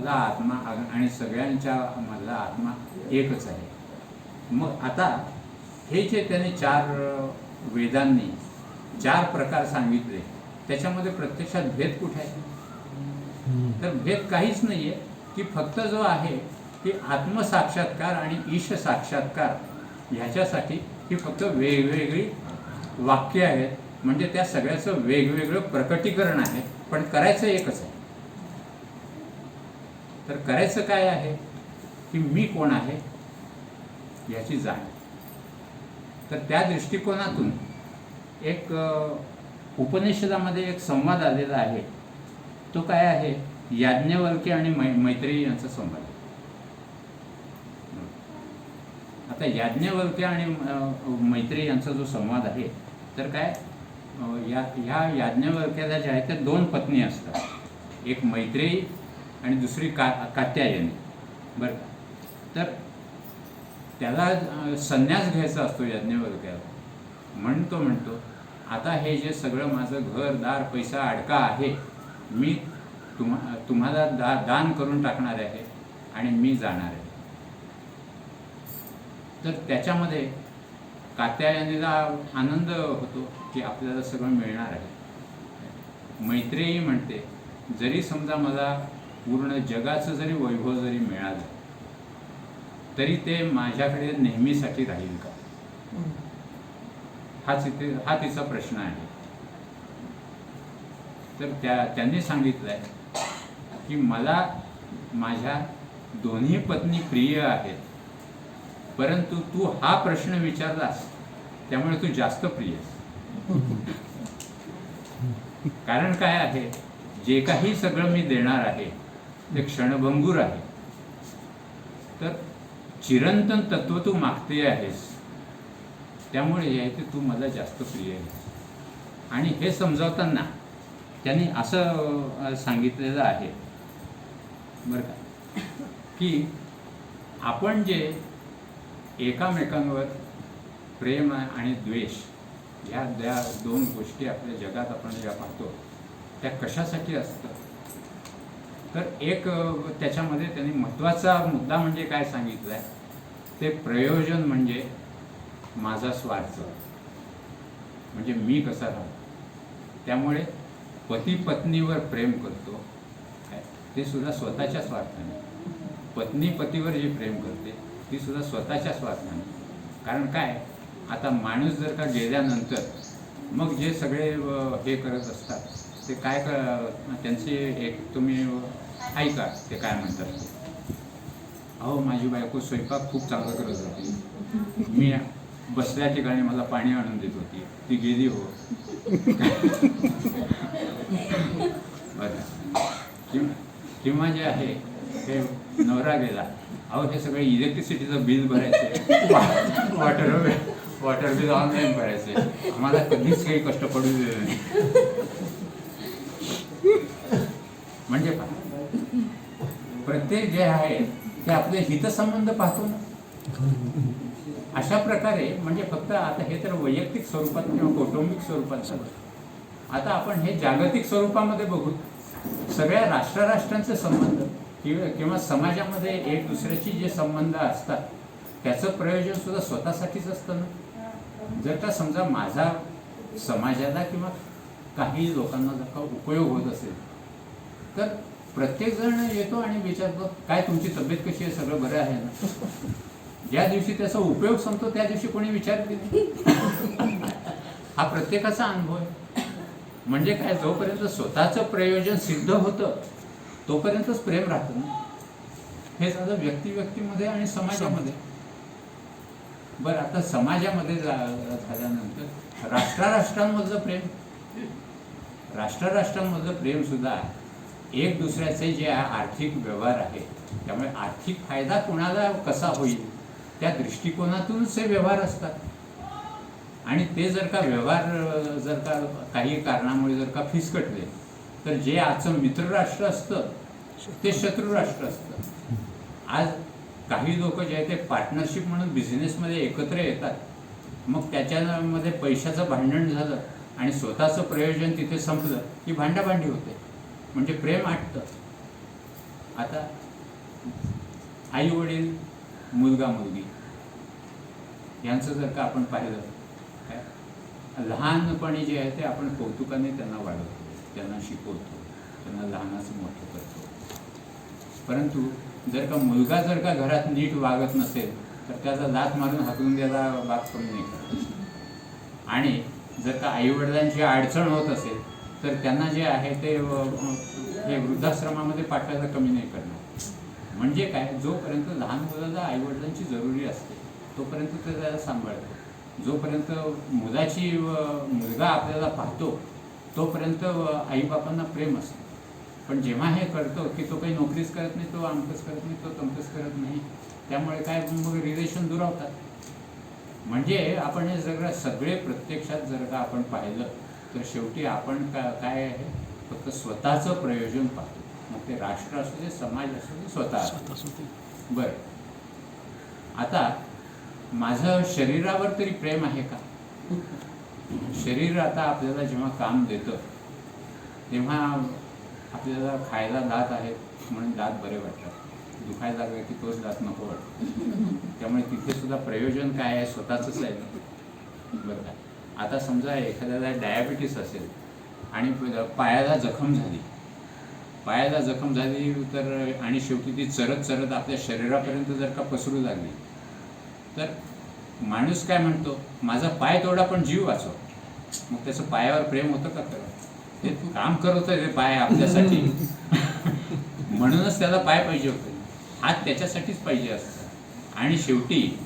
मधला आत्मा आणि सगळ्यांच्या मधला आत्मा एकच आहे. मग आता हे जे त्याने 4 वेदांनी 4 प्रकार सांगितले, त्याच्यामध्ये प्रत्यक्षात भेद कुठे आहे? तर भेद काहीच नाही आहे, की फक्त जो आहे की आत्मसाक्षात्कार आणि ईश साक्षात्कार ह्याच्यासाठी ही फक्त वेगवेगळी वाक्य आहेत. म्हणजे त्या सगळ्याचं वेगवेगळं प्रकटीकरण आहे, पण करायचं एकच आहे. तर करायचं काय आहे की मी कोण आहे याची जाण. तर त्या दृष्टिकोनातून एक उपनिषदामध्ये एक संवाद आलेला आहे. तो काय आहे? याज्ञवल्क्य आणि मैत्रेयी यांचा संवाद. आता याज्ञवल्क्य आणि मैत्रेयी यांचा जो संवाद आहे, तर काय ह्या याज्ञवल्क्याला ज्या आहेत त्या 2 पत्नी असतात. एक मैत्रेयी आणि दुसरी कात्यायनी. बरं, तर त्याला संन्यास घ्यायचा असतो याज्ञवल्क्याला. म्हणतो आता हे जे सगळं माझं घरदार पैसा अडका आहे, मी तुम्हाला दान करून टाकणार आहे आणि मी जाणार आहे. तर त्याच्यामध्ये कात्यायनीला आनंद होतो की आपल्याला सगळं मिळणार आहे. मैत्रेयी म्हणते, जरी समजा मला पूर्ण जगाचं जरी वैभव जरी मिळालं, तरी ते माझ्याकडे नेहमीसाठी राहील का? हा तिचा प्रश्न आहे. तर त्यांनी सांगितलंय की मला माझ्या दोन्ही पत्नी प्रिय आहेत, परंतु तू हा प्रश्न विचारलास त्यामुळे तू जास्त प्रिय. कारण काय आहे, जे काही सगळं मी देणार आहे ते क्षणभंगूर आहे. तर चिरंतन तत्व तू मागते आहेस, त्यामुळे तू मला जास्त प्रिय आहेस. आणि हे समजावताना त्यांनी असं सांगितलेलं आहे बरं का, की आपण जे एकामेकांवर प्रेम आणि द्वेष ह्या 2 गोष्टी आपल्या जगात आपण ज्या पाहतो, त्या कशासाठी असतं? तर एक त्याच्यामध्ये त्यांनी महत्त्वाचा मुद्दा म्हणजे काय सांगितलं आहे, ते प्रयोजन म्हणजे माझा स्वार्थ, म्हणजे मी कसा राहतो. त्यामुळे पती पत्नीवर प्रेम करतो ते सुद्धा स्वतःच्या स्वार्थाने. पत्नी पतीवर जी प्रेम करते ती सुद्धा स्वतःच्या स्वार्थाने. कारण काय, आता माणूस जर का गेल्यानंतर मग जे सगळे हे करत असतात ते काय त्यांचे एक तुम्ही ऐका ते काय म्हणतात. अहो माझी बायको स्वयंपाक खूप चांगला करत होती, मी बसल्या ठिकाणी मला पाणी आणून देत होती, ती गेली हो. बरं, किंवा जे आहे हे नवरा गेला, अहो हे सगळे इलेक्ट्रिसिटीचं बिल भरायचे, वॉटर बिल ऑनलाईन भरायचे, आम्हाला कधीच काही कष्ट पडू दिले नाही. म्हणजे प्रत्येक जे आहे ते आपले हितसंबंध पाहतो ना. अशा प्रकारे म्हणजे फक्त आता हे तर वैयक्तिक स्वरूपात किंवा कौटुंबिक स्वरूपात झालं. आता आपण हे जागतिक स्वरूपामध्ये बघू. सगळ्या राष्ट्रांचे संबंध किंवा समाजामध्ये एक दुसऱ्याची जे संबंध असतात त्याचं प्रयोजन सुद्धा स्वतःसाठीच असतं ना. जर का समजा माझा समाजाला किंवा काही लोकांना जर का उपयोग होत असेल तर प्रत्येक जण येतो आणि विचारतो, काय तुमची तब्येत कशी आहे, सगळं बरं आहे ना. ज्या दिवशी त्याचा उपयोग संपतो त्या दिवशी कोणी विचारते नाही. हा प्रत्येकाचा अनुभव आहे. म्हणजे काय, जोपर्यंत स्वतःचं प्रयोजन सिद्ध होतं तोपर्यंतच प्रेम राहतं ना. हे झालं व्यक्तीमध्ये आणि समाजामध्ये. बरं, आता समाजामध्ये झाल्यानंतर राष्ट्रांमधलं प्रेम सुद्धा एक दुसऱ्याचे जे आर्थिक व्यवहार आहे, त्यामुळे आर्थिक फायदा कोणाला कसा होईल त्या दृष्टिकोनातूनच हे व्यवहार असतात. आणि ते जर का व्यवहार जर का काही कारणामुळे जर का फिसकटले तर जे आजचं मित्रराष्ट्र असतं ते शत्रुराष्ट्र असतं. आज काही लोक जे आहे ते पार्टनरशिप म्हणून बिझनेसमध्ये एकत्र येतात, मग त्याच्यामध्ये पैशाचं भांडण झालं आणि स्वतःचं प्रयोजन तिथे संपलं की भांडाभांडी होते, म्हणजे प्रेम आटतं. आता आई वडील, मुलगा मुलगी यांचं जर का आपण पाहिलं, काय लहानपणी जे आहे ते आपण कौतुकाने त्यांना वाढवतो, त्यांना शिकवतो, त्यांना लहानाचं मोठं करतो. परंतु जर का मुलगा जर का घरात नीट वागत नसेल तर त्याचा लाथ मारून हाकलून द्यायला बाप कमी नाही करत. आणि जर का आईवडिलांची अडचण होत असेल तर त्यांना जे आहे ते हे वृद्धाश्रमामध्ये पाठवायला कमी नाही करणार. म्हणजे काय, जोपर्यंत लहान मुलाला आईवडिलांची जरुरी असते तोपर्यंत ते त्याला सांभाळतो. जोपर्यंत मुलगा आपल्याला पाहतो तोपर्यंत आईबापांना प्रेम असतं. पण जेव्हा हे कळतं की तो काही नोकरीच करत नाही, तो अमकच करत नाही, तो तमकच करत नाही, त्यामुळे काय मग रिलेशन दुरावतात. म्हणजे आपण हे सगळे प्रत्यक्षात जर का आपण पाहिलं तर शेवटी आपण काय आहे, फक्त स्वतःचं प्रयोजन पाहतो. मग ते राष्ट्र असू दे, समाज असू दे, स्वतः. बरं, आता माझं शरीरावर तरी प्रेम आहे का? शरीर आता आपल्याला जेव्हा काम देतं तेव्हा आपल्याला खायला दात आहेत म्हणून दात बरे वाटतात, दुखायला लागलं की तोच दात नको वाटतो. त्यामुळे तिथे सुद्धा प्रयोजन काय आहे, स्वतःचंच आहे. बरं का, आता समजा एखाद्याला डायबिटीस असेल आणि पायाला जखम झाली तर आणि शेवटी ती चरत चरत आपल्या शरीरापर्यंत जर का पसरू लागली तर माणूस काय म्हणतो, माझा पाय तोडा पण जीव वाचव. मग त्याचं पायावर प्रेम होतं का? खरं ते काम करत होतं ते पाय आपल्यासाठी म्हणूनच त्याला पाय पाहिजे होते, हात त्याच्यासाठीच पाहिजे असतं. आणि शेवटी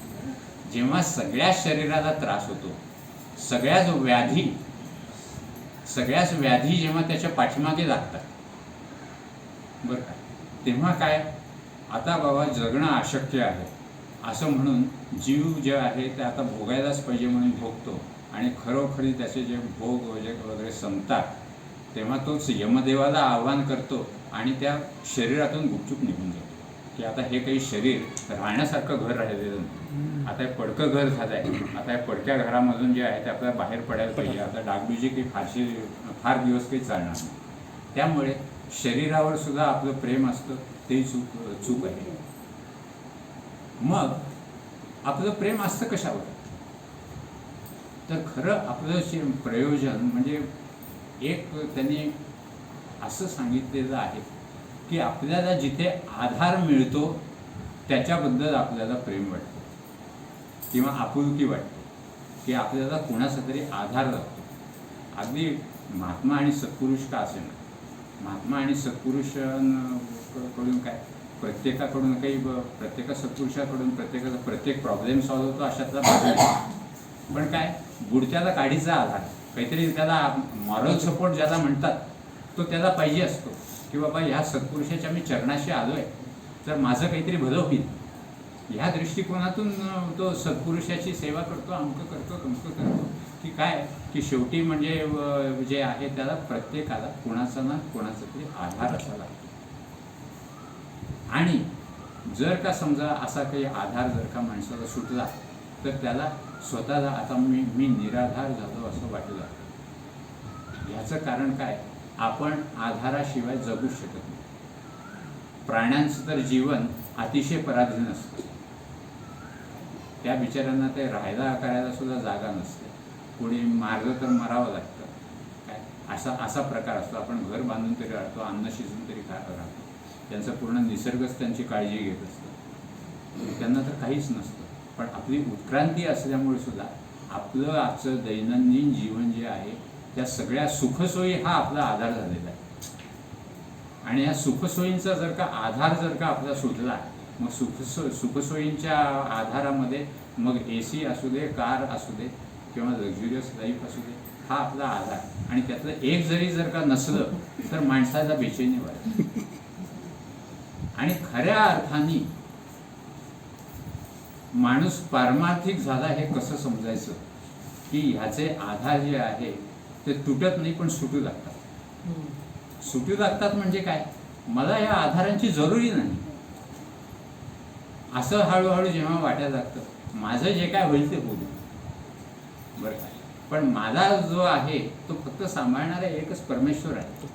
जेव्हा सगळ्या शरीराला त्रास होतो, सगळ्याच व्याधी जेव्हा त्याच्या पाठीमागे लागतात, बरं का, तेव्हा काय, आता बाबा जगणं अशक्य आहे असं म्हणून जीव जे आहे ते आता भोगायलाच पाहिजे म्हणून भोगतो. आणि खरोखरी त्याचे जे भोग वगैरे संपतात तेव्हा तोच यमदेवाला आव्हान करतो आणि त्या शरीरातून गुपचूप निघून जातो की आता हे काही शरीर राहण्यासारखं घर राहिलेलं नाही, आता हे पडकं घर झालं आहे. आता या पडक्या घरामधून जे आहे ते आपल्याला बाहेर पडायला पाहिजे. आता डागडुजी काही फार दिवस काही चालणार नाही. त्यामुळे शरीरावर सुद्धा आपलं प्रेम असतं, ते चूक आहे. मग आपलं प्रेम असतं कशावर? तर खरं आपलं प्रयोजन म्हणजे एक त्यांनी असं सांगितलेलं आहे की आपल्याला जिथे आधार मिळतो त्याच्याबद्दल आपल्याला प्रेम वाटतं किंवा आपुलकी वाटते, की आपल्याला कोणाचा तरी आधार लागतो. अगदी महात्मा आणि सत्पुरुष का असे ना, महात्मा आणि सत्पुरुषांकडून काय प्रत्येकाकडून काही प्रत्येक सत्पुरुषाकडून प्रत्येकाचा प्रत्येक प्रॉब्लेम सॉल्व्ह होतो अशातला भाग नाही. पण काय, बुडत्याला काडीचा आधार, काहीतरी त्याला मॉरल सपोर्ट ज्याला म्हणतात तो त्याला पाहिजे असतो की बाबा ह्या सत्पुरुषाच्या मी चरणाशी आलो आहे तर माझं काहीतरी भलं होईल. ह्या दृष्टिकोनातून तो सत्पुरुषाची सेवा करतो, अमकं करतो, तमकं करतो. की काय, की शेवटी म्हणजे जे आहे त्याला प्रत्येकाला कोणाचा ना कोणाचा तरी आधार असा लागतो. आणि जर का समजा असा काही आधार जर का माणसाला सुटला तर त्याला स्वतःला आता मी निराधार झालो असं वाटलं. ह्याचं कारण काय, आपण आधाराशिवाय जगूच शकत नाही. प्राण्यांचं तर जीवन अतिशय पराधीन असतं, त्या बिचाऱ्यांना ते राहायला करायला सुद्धा जागा नसते, कोणी मारलं तर मरावं लागतं. काय असा प्रकार असतो. आपण घर बांधून तरी राहतो, अन्न शिजून तरी राहतो, त्यांचा पूर्ण निसर्गच त्यांची काळजी घेत असतं, त्यांना तर काहीच नसतं. पण आपली उत्क्रांती असल्यामुळे सुद्धा आपलं आजचं दैनंदिन जीवन जे आहे त्या सगळ्या सुखसोयी हा आपला आधार झालेला आहे. आणि या सुखसोयींचा जर का आधार जर का आपला सुटला, मग सुखसोयींच्या आधारामध्ये मग AC असू दे, कार असू दे किंवा लक्झुरियस लाईफ असू दे, हा आपला आधार. आणि त्यातलं एक जरी जर का नसलं तर माणसाला बेचैनी वाटते. आणि खऱ्या अर्थाने माणूस पारमार्थिक झाला हे कसं समजायचं, की ह्याचे आधार जे आहे ते तुटत नाही पण सुटू लागतात. सुटू लागतात म्हणजे काय, मला या आधारांची जरुरी नाही असं हळूहळू जेव्हा वाटायला लागतं, माझं जे काय होईल ते होईल, बरं काय. पण मला जो आहे तो फक्त सांभाळणारा एकच परमेश्वर आहे,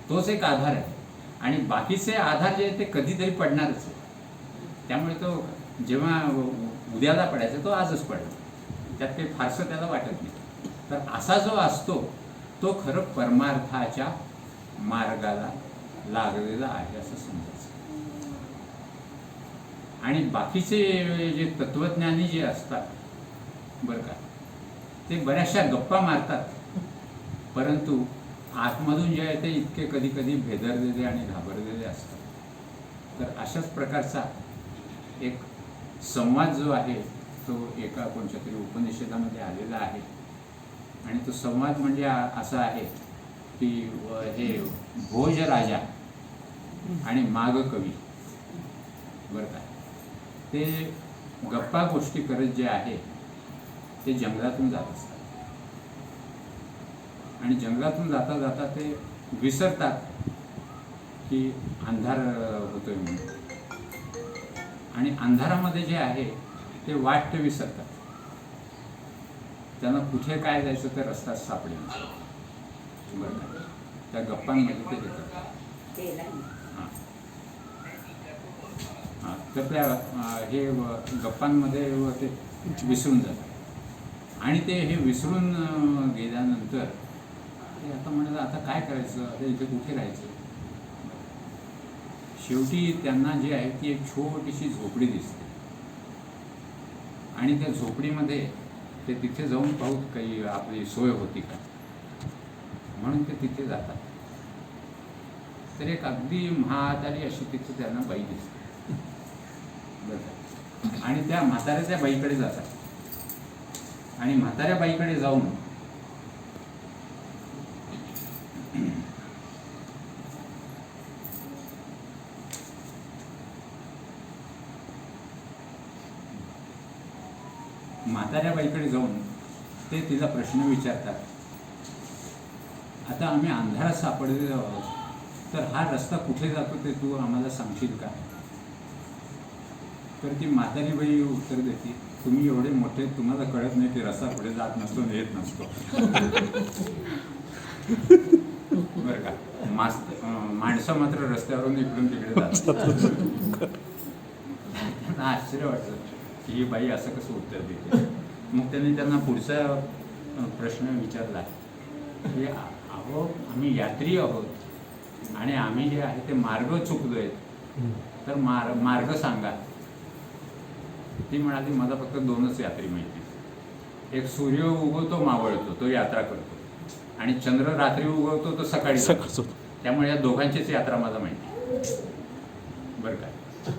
तोच एक आधार आहे. आणि बाकीचे आधार जे आहेत ते कधीतरी पडणारच आहे. त्यामुळे तो जेव्हा उद्याला पडायचा तो आजच पडला, त्यात काही फारसं त्याला वाटत नाही. तर असा जो असतो तो खरं परमार्थाच्या मार्गाला लागलेला आहे असं समजायचं. आणि बाकीचे जे तत्वज्ञानी जे असतात बरं का, ते बऱ्याचशा गप्पा मारतात, परंतु आतमधून जे आहे ते इतके कधी कधी भेदरलेले आणि घाबरलेले असतात. तर अशाच प्रकारचा एक संवाद जो आहे तो एका कोणत्या तरी उपनिषदामध्ये आलेला आहे. आणि तो संवाद म्हणजे असा आहे की हे भोजराजा आणि मागकवी बरं का, ते गप्पा गोष्टी करत जे आहे ते जंगलातून जात असतात. आणि जंगलातून जाता जाता ते विसरतात की अंधार होतोय म्हणून. आणि अंधारामध्ये जे आहे ते वाट ते विसरतात. त्यांना कुठे काय जायचं ते रस्ता सापडेल. बरं का, त्या गप्पांमध्ये ते येतात. हां, तर त्या हे गप्पांमध्ये ते विसरून जातात. आणि ते हे विसरून गेल्यानंतर ते आता म्हणतात आता काय करायचं, आता इथे कुठे राहायचं. शेवटी त्यांना जे आहे ती एक छोटीशी झोपडी दिसते. आणि त्या झोपडीमध्ये ते तिथे जाऊन पाहूत काही आपली सोय होती का म्हणून ते तिथे जातात. तर एक अगदी म्हातारी अशी तिथे त्यांना बाई दिसते. बरं, आणि त्या म्हाताऱ्या त्या बाईकडे जातात. आणि म्हाताऱ्या बाईकडे जाऊन ते तिला प्रश्न विचारतात. आता आम्ही अंधारात सापडलेलो आहोत, तर हा रस्ता कुठे जातो ते तू आम्हाला सांगशील का. तर ती म्हातारी बाई उत्तर देते, तुम्ही एवढे मोठे, तुम्हाला कळत नाही की रस्ता पुढे जात नसतो आणि येत नसतो. बरं का, माणसं मात्र रस्त्यावरून इकडून तिकडे जातात. आश्चर्य वाटतं की ही बाई असं कसं उत्तर देते. मग त्यांना पुढचा प्रश्न विचारला की अहो आम्ही यात्री आहोत आणि आम्ही जे आहे ते मार्ग चुकलोय, तर मार्ग सांगा. ती म्हणाली मला फक्त दोनच यात्री माहिती. एक सूर्य उगवतो मावळतो तो यात्रा करतो, आणि चंद्र रात्री उगवतो तो सकाळी जातो. त्यामुळे या दोघांचीच यात्रा मला माहिती. बरं का,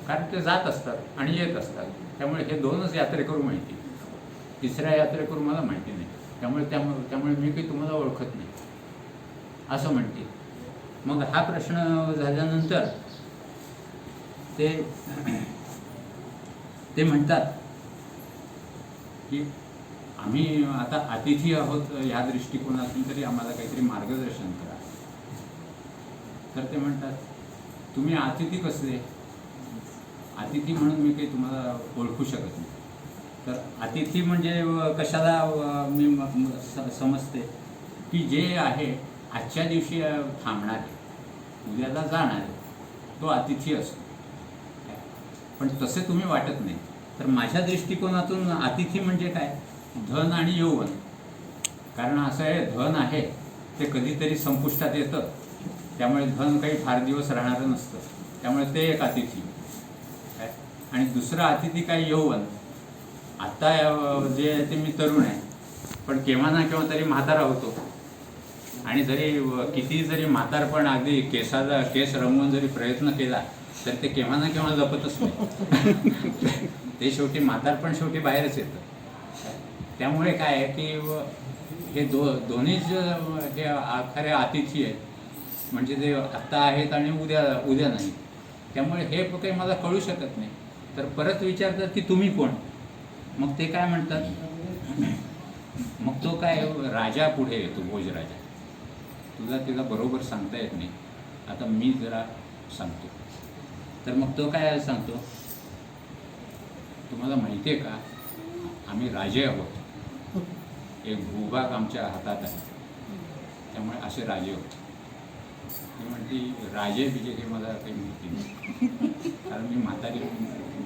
कारण ते जात असतात आणि येत असतात. त्यामुळे हे दोनच यात्रेकरू माहिती, तिसऱ्या यात्रेकरू मला माहिती नाही. त्यामुळे मी काही तुम्हाला ओळखत नाही असं म्हणते. मग हा प्रश्न झाल्यानंतर ते म्हणतात की आम्ही आता अतिथी आहोत या दृष्टिकोनातून तरी आम्हाला काहीतरी मार्गदर्शन करा. तर ते म्हणतात तुम्ही अतिथी कसले. अतिथी म्हणून मी काही तुम्हाला ओळखू शकत नाही. तर अतिथी म्हणजे कशाला मी समजते की जे आहे आजच्या दिवशी थांबणारे, उद्याला जाणारे, तो अतिथी असतो. पण तसे तुम्ही वाटत नाही. तर माझ्या दृष्टिकोनातून अतिथी म्हणजे काय, धन आणि यौवन. कारण असं आहे, धन आहे ते कधीतरी संपुष्टात येतं, त्यामुळे धन काही फार दिवस राहणारं नसतं. त्यामुळे ते एक अतिथी. आणि दुसरं अतिथी काय, यौवन. आत्ता जे आहे ते मी तरुण आहे, पण केव्हा ना केव्हा तरी म्हातारा होतो. आणि किती जरी म्हातारपण अगदी केस रंगवून जरी प्रयत्न केला तर ते केव्हा ना केव्हा लपतच नाही. ते शेवटी म्हातारपण शेवटी बाहेरच येतं. त्यामुळे काय आहे की हे दोन्हीच हे खरे अतिथी आहेत. म्हणजे ते आत्ता आहेत आणि उद्या नाही. त्यामुळे हे काही मला कळू शकत नाही. तर परत विचारतात की तुम्ही कोण. मग ते काय म्हणतात, मग तो काय राजा पुढे येतो, भोजराजा. तिला बरोबर सांगता येत नाही, आता मी जरा सांगतो. तर मग तो काय सांगतो, तुम्हाला माहिती आहे का आम्ही राजे आहोत, एक भूभाग आमच्या हातात आहे, त्यामुळे असे राजे होते. ती म्हणती राजे बिजे हे मला काही माहिती नाही, कारण मी म्हातारी,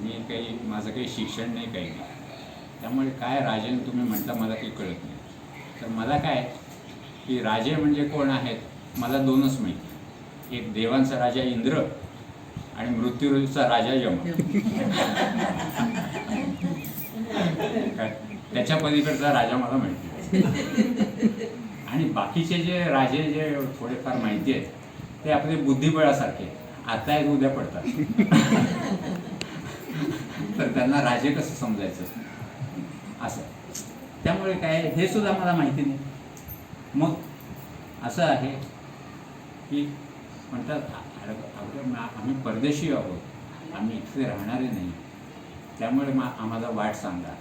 मी काही, माझं काही शिक्षण नाही, काही नाही. त्यामुळे काय राजे तुम्ही म्हणता मला काही कळत नाही. तर मला काय की राजे म्हणजे कोण आहेत मला दोनच माहिती, एक देवांचा राजा इंद्र आणि मृत्यूचा राजा यम. त्याच्या पलीकडचा राजा मला माहिती. आणि बाकीचे जे राजे जे थोडेफार माहिती आहेत ते आपले बुद्धिबळासारखे, आता आहेत उद्या पडतात. तर त्यांना राजे कसं समजायचं असं. त्यामुळे काय हे सुद्धा मला माहिती नाही. मग असं आहे की म्हणतात आम्ही परदेशी आहोत, आम्ही इथे राहणारे नाही, त्यामुळे आम्हाला वाट सांगा.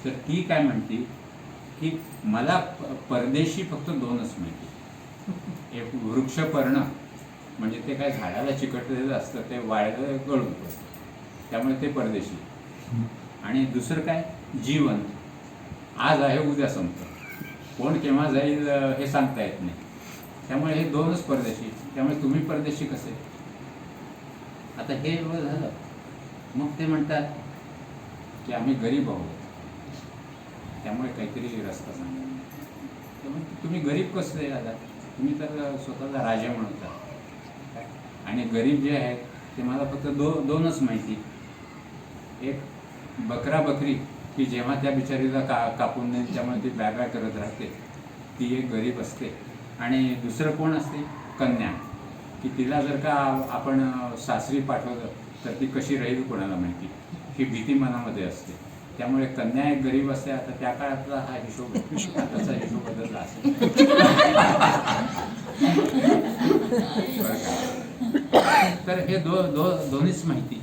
तर ती काय म्हणते की मला परदेशी फक्त दोनच माहिती, एक वृक्षपर्ण म्हणजे ते काय झाडाला चिकटलेलं असतं, ते वाळलं गळून पडतं, त्यामुळे ते परदेशी. आणि दुसरं काय जीवन, आज आहे उद्या संपतं, कोण केव्हा जाईल हे सांगता येत नाही, त्यामुळे हे दोनच परदेशी. त्यामुळे तुम्ही परदेशी कसे. आता हे एवढं झालं, मग ते म्हणतात की आम्ही गरीब आहोत, त्यामुळे काहीतरी रस्ता सांगा. त्यामुळे तुम्ही गरीब कसे आलात, तुम्ही तर स्वतःला राजा म्हणता, आणि गरीब जे आहेत ते मला फक्त दोनच माहिती, एक बकरा बकरी की जेव्हा त्या बिचारीला कापून नाही त्यामुळे ती बॅगा करत राहते, ती एक गरीब असते. आणि दुसरं कोण असते, कन्या, की तिला जर का आपण सासरी पाठवलं तर ती कशी राहील कोणाला माहिती, ही भीती मनामध्ये असते. त्यामुळे कन्या एक गरीब असते. आता त्या काळातला हा हिशोब, आताचा हिशोब बदलला असेल. तर हे दोन्हीच माहिती,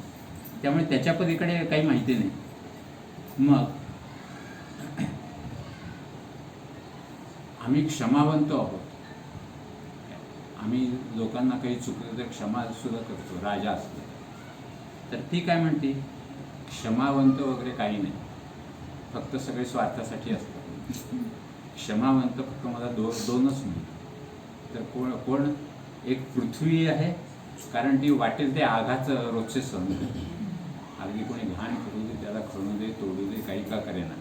त्यामुळे त्याच्या पलीकडे काही माहिती नाही. मग आम्ही क्षमावंत आहोत, आम्ही लोकांना काही चुकलं तर क्षमा सुद्धा करतो, राजा असतो. तर ती काय म्हणते, क्षमावंत वगैरे काही नाही, फक्त सगळे स्वार्थासाठी असतात. क्षमावंत फक्त मला दोनच मिळतं. तर कोण एक पृथ्वी आहे, कारण ती वाटेल ते आघात रोजचे सहन करते. अगदी कोणी घाण करू दे, त्याला खणू दे, तोडू दे, काही का करेना.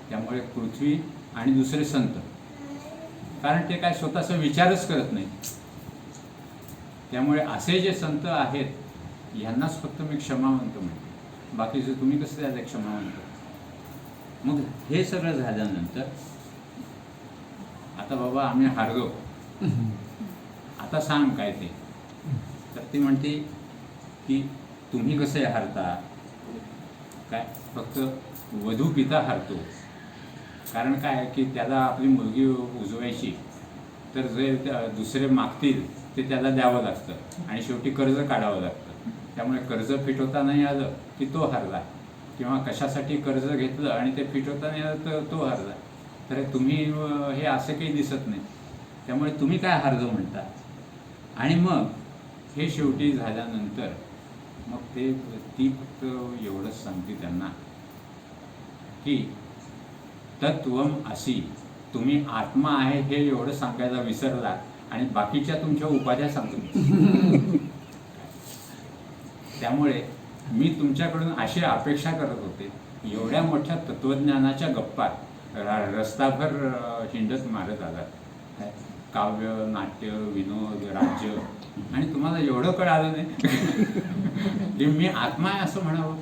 त्यामुळे पृथ्वी. आणि दुसरे संत, कारण ते काय स्वतःचा विचारच करत नाही. त्यामुळे असे जे संत आहेत यांनाच फक्त मी क्षमावंत म्हणतो, बाकीचे तुम्ही कसे झाले क्षमावंत. मग हे सगळं झाल्यानंतर आता बाबा आम्ही हारलो, आता सांग काय ते. तर ती म्हणते की तुम्ही कसे हारता, काय फक्त वधू पिता हारतो. कारण काय की त्याला आपली मुलगी उजवायची, तर जे दुसरे मागतील ते त्याला द्यावं लागतं, आणि शेवटी कर्ज काढावं लागतं. त्यामुळे कर्ज फिटवता नाही आलं की तो हरला, किंवा कशासाठी कर्ज घेतलं आणि ते फिटवता नाही आलं तर तो हरला. तर तुम्ही हे असं काही दिसत नाही, त्यामुळे तुम्ही काय हारलं म्हणता. आणि मग हे शेवटी झाल्यानंतर मग ती फक्त एवढंच सांगते त्यांना की तत्वम असी, तुम्ही आत्मा आहे हे एवढं सांगायला विसरला आणि बाकीच्या तुमच्या उपाध्या सांगतो. त्यामुळे मी तुमच्याकडून अशी अपेक्षा करत होते, एवढ्या मोठ्या तत्वज्ञानाच्या गप्पा रस्ताभर हिंडत मारत आलात, काव्य, नाट्य, विनोद, राज्य, आणि तुम्हाला एवढं कळालं नाही की मी आत्मा आहे असं म्हणावं.